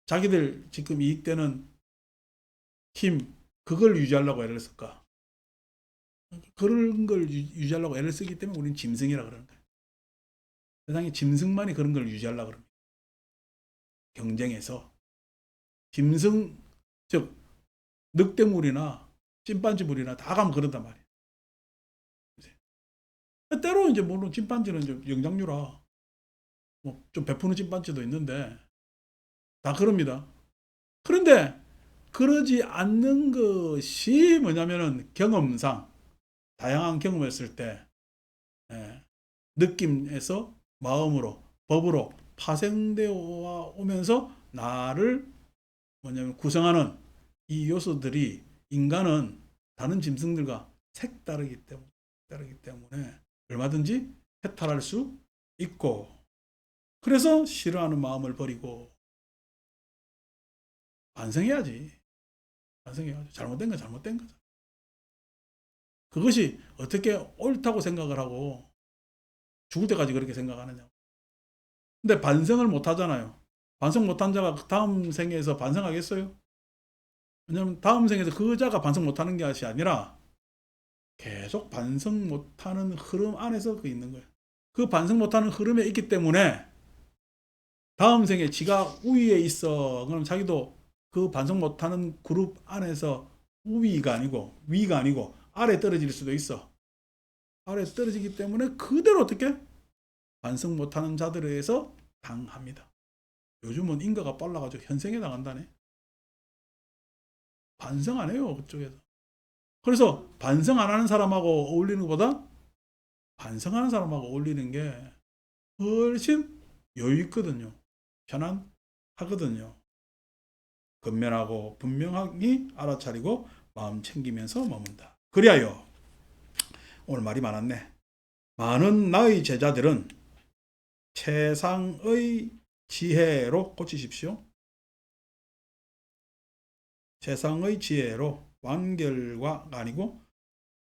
[SPEAKER 1] 자기들 지금 이익되는 힘 그걸 유지하려고 애를 쓸까? 그런 걸 유지하려고 애를 쓰기 때문에 우리는 짐승이라 그러는 거야. 세상에 짐승만이 그런 걸 유지하려고 그럽니다. 경쟁에서 짐승 즉 늑대물이나 찐빤지물이나 다 가면 그런단 말이야. 때로 이제 물론 찐빤지는 이제 영장류라 뭐 좀 베푸는 집반지도 있는데 다 그럽니다. 그런데 그러지 않는 것이 뭐냐면은 경험상 다양한 경험을 했을 때 예, 느낌에서 마음으로 법으로 파생되어 오면서 나를 뭐냐면 구성하는 이 요소들이 인간은 다른 짐승들과 다르기 때문에 얼마든지 해탈할 수 있고 그래서 싫어하는 마음을 버리고 반성해야지. 반성해야지. 잘못된 건 잘못된 거죠. 그것이 어떻게 옳다고 생각을 하고 죽을 때까지 그렇게 생각하느냐. 근데 반성을 못 하잖아요. 반성 못한 자가 다음 생에서 반성하겠어요? 왜냐하면 다음 생에서 그 자가 반성 못하는 것이 아니라 계속 반성 못하는 흐름 안에서 그 있는 거예요. 그 반성 못하는 흐름에 있기 때문에 다음 생에 지가 우위에 있어. 그럼 자기도 그 반성 못하는 그룹 안에서 우위가 아니고 위가 아니고 아래 떨어질 수도 있어. 아래 떨어지기 때문에 그대로 어떻게 반성 못하는 자들에 의해서 당합니다. 요즘은 인가가 빨라가지고 현생에 당한다네. 반성 안 해요 그쪽에서. 그래서 반성 안 하는 사람하고 어울리는 것보다 반성하는 사람하고 어울리는 게 훨씬 여유 있거든요. 편안하거든요. 근면하고 분명하게 알아차리고 마음 챙기면서 머문다. 그리하여 오늘 말이 많았네. 많은 나의 제자들은 최상의 지혜로 고치십시오. 최상의 지혜로 완결과가 아니고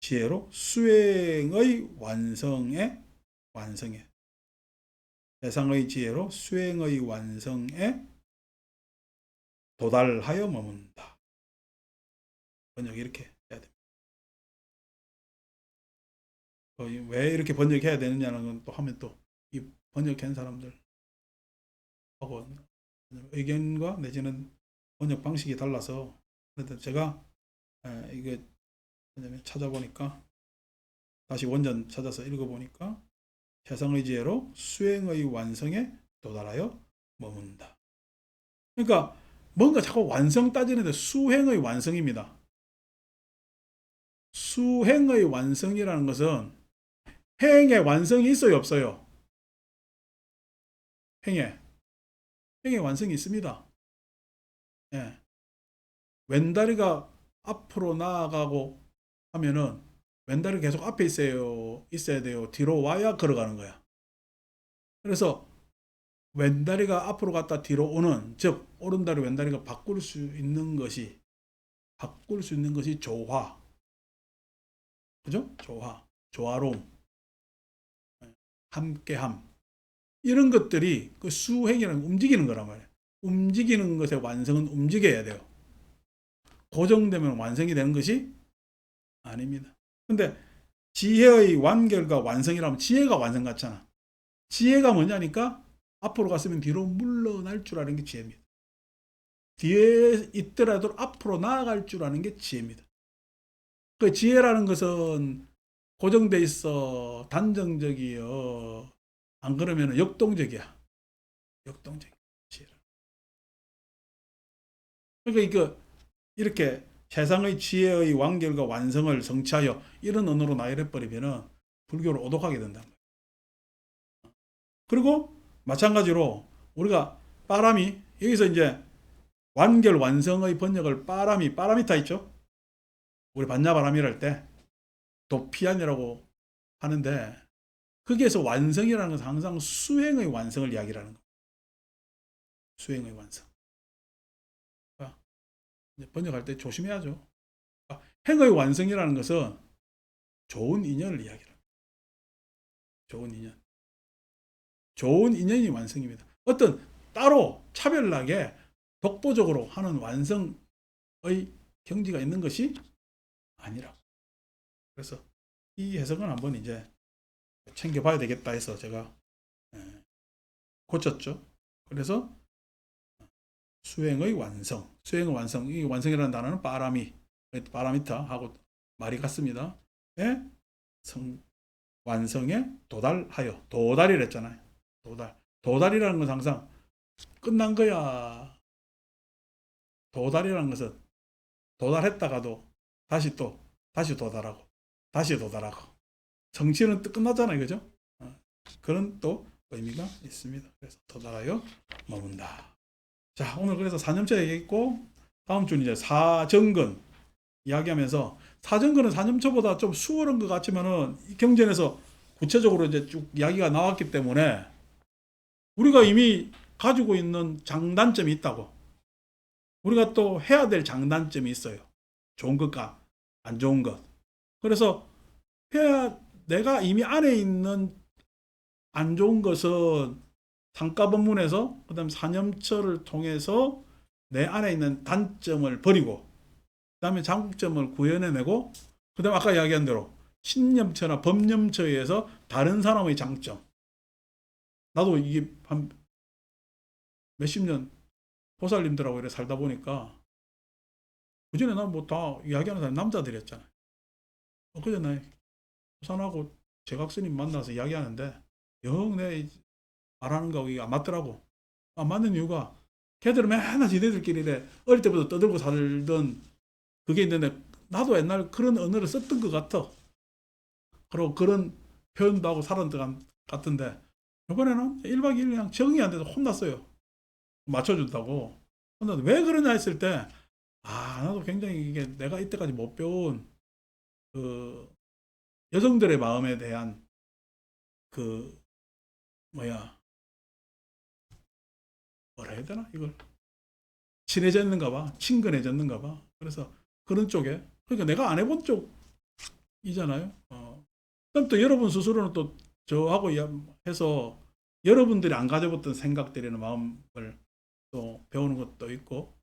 [SPEAKER 1] 지혜로 수행의 완성에 최상의 지혜로 수행의 완성에 도달하여 머문다. 번역 이렇게 해야 됩니다. 왜 이렇게 번역해야 되느냐는 건 또 하면 또 이 번역한 사람들하고 의견과 내지는 번역 방식이 달라서 제가 이게 찾아보니까 다시 원전 찾아서 읽어보니까 최상의 지혜로 수행의 완성에 도달하여 머문다. 그러니까 뭔가 자꾸 완성 따지는데 수행의 완성입니다. 수행의 완성이라는 것은 행의 완성이 있어요, 없어요? 행의 완성이 있습니다. 예. 왼다리가 앞으로 나아가고 하면은 왼다리 계속 앞에 있어야 돼요. 뒤로 와야 걸어가는 거야. 그래서 왼다리가 앞으로 갔다 뒤로 오는, 즉 오른다리 왼다리가 바꿀 수 있는 것이 조화. 그죠? 조화로움, 함께함. 이런 것들이 그 수행이라는 움직이는 거란 말이에요. 움직이는 것의 완성은 움직여야 돼요. 고정되면 완성이 되는 것이 아닙니다. 근데 지혜의 완결과 완성이라면 지혜가 완성 같잖아. 지혜가 뭐냐니까 앞으로 갔으면 뒤로 물러날 줄 아는 게 지혜입니다. 뒤에 있더라도 앞으로 나아갈 줄 아는 게 지혜입니다. 그 지혜라는 것은 고정돼 있어, 단정적이요. 안 그러면 역동적이야. 지혜. 그러니까 이렇게 세상의 지혜의 완결과 완성을 성취하여 이런 언어로 나열해 버리면은 불교를 오독하게 된다. 그리고 마찬가지로 우리가 빠람이 여기서 이제 완결 완성의 번역을 빠라미타 있죠? 우리 반야바람이라 할 때 도피안이라고 하는데 거기에서 완성이라는 것은 항상 수행의 완성을 이야기하는 거예요. 수행의 완성. 번역할 때 조심해야죠. 행의 완성이라는 것은 좋은 인연을 이야기합니다. 좋은 인연. 좋은 인연이 완성입니다. 어떤 따로 차별나게 독보적으로 하는 완성의 경지가 있는 것이 아니라고. 그래서 이 해석은 한번 이제 챙겨봐야 되겠다 해서 제가 고쳤죠. 그래서 수행의 완성, 이 완성이라는 단어는 빠라미타하고 말이 같습니다. 완성에 도달하여, 도달이랬잖아요. 도달이라는 것은 항상 끝난 거야. 도달이라는 것은 도달했다가도 다시 도달하고 다시 도달하고 정치는 또 끝나잖아요. 그죠? 그런 또 의미가 있습니다. 그래서 도달하여 머문다. 자, 오늘 그래서 4년차 얘기했고 다음 주는 이제 사정근 이야기하면서 사정근은 4년차보다 좀 수월한 것 같지만은 경전에서 구체적으로 이제 쭉 이야기가 나왔기 때문에 우리가 이미 가지고 있는 장단점이 있다고. 우리가 또 해야 될 장단점이 있어요. 좋은 것과 안 좋은 것. 그래서 내가 이미 안에 있는 안 좋은 것은 상가법문에서 그다음 사념처를 통해서 내 안에 있는 단점을 버리고 그다음에 장점을 구현해내고 그다음 아까 이야기한 대로 신념처나 법념처에 의해서 다른 사람의 장점. 나도 이게 한 몇십 년 보살님들하고 이렇게 살다 보니까 그전에 난 뭐 다 이야기하는 사람 남자들이었잖아요. 그전에 보살하고 제각스님 만나서 이야기하는데 영 내 말하는 거 이게 안 맞더라고. 안 맞는 이유가 걔들은 맨날 지네들끼리 어릴 때부터 떠들고 살던 그게 있는데 나도 옛날 그런 언어를 썼던 것 같아. 그리고 그런 표현도 하고 살았던 것 같은데 이번에는 1박 2일 그냥 적응이 안 돼서 혼났어요. 맞춰준다고. 근데 왜 그러냐 했을 때 나도 굉장히 이게 내가 이때까지 못 배운 그 여성들의 마음에 대한 그 뭐야 뭐라 해야 되나 이걸 친해졌는가 봐. 친근해졌는가 봐. 그래서 그런 쪽에 그러니까 내가 안 해본 쪽이잖아요. 그럼 또 여러분 스스로는 또 저하고 해서 여러분들이 안 가져봤던 생각들이나 마음을 또 배우는 것도 있고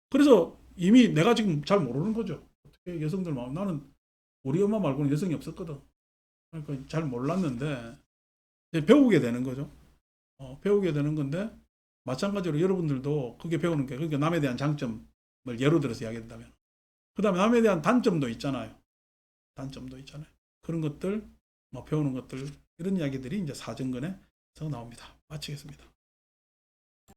[SPEAKER 1] 그래서 이미 내가 지금 잘 모르는 거죠. 어떻게 여성들 마음 나는 우리 엄마 말고는 여성이 없었거든. 그러니까 잘 몰랐는데 이제 배우게 되는 거죠. 배우게 되는 건데 마찬가지로 여러분들도 그게 배우는 게 그러니까 남에 대한 장점을 예로 들어서 이야기한다면 그 다음에 남에 대한 단점도 있잖아요. 그런 것들 배우는 것들 이런 이야기들이 이제 사정근에서 나옵니다. 마치겠습니다.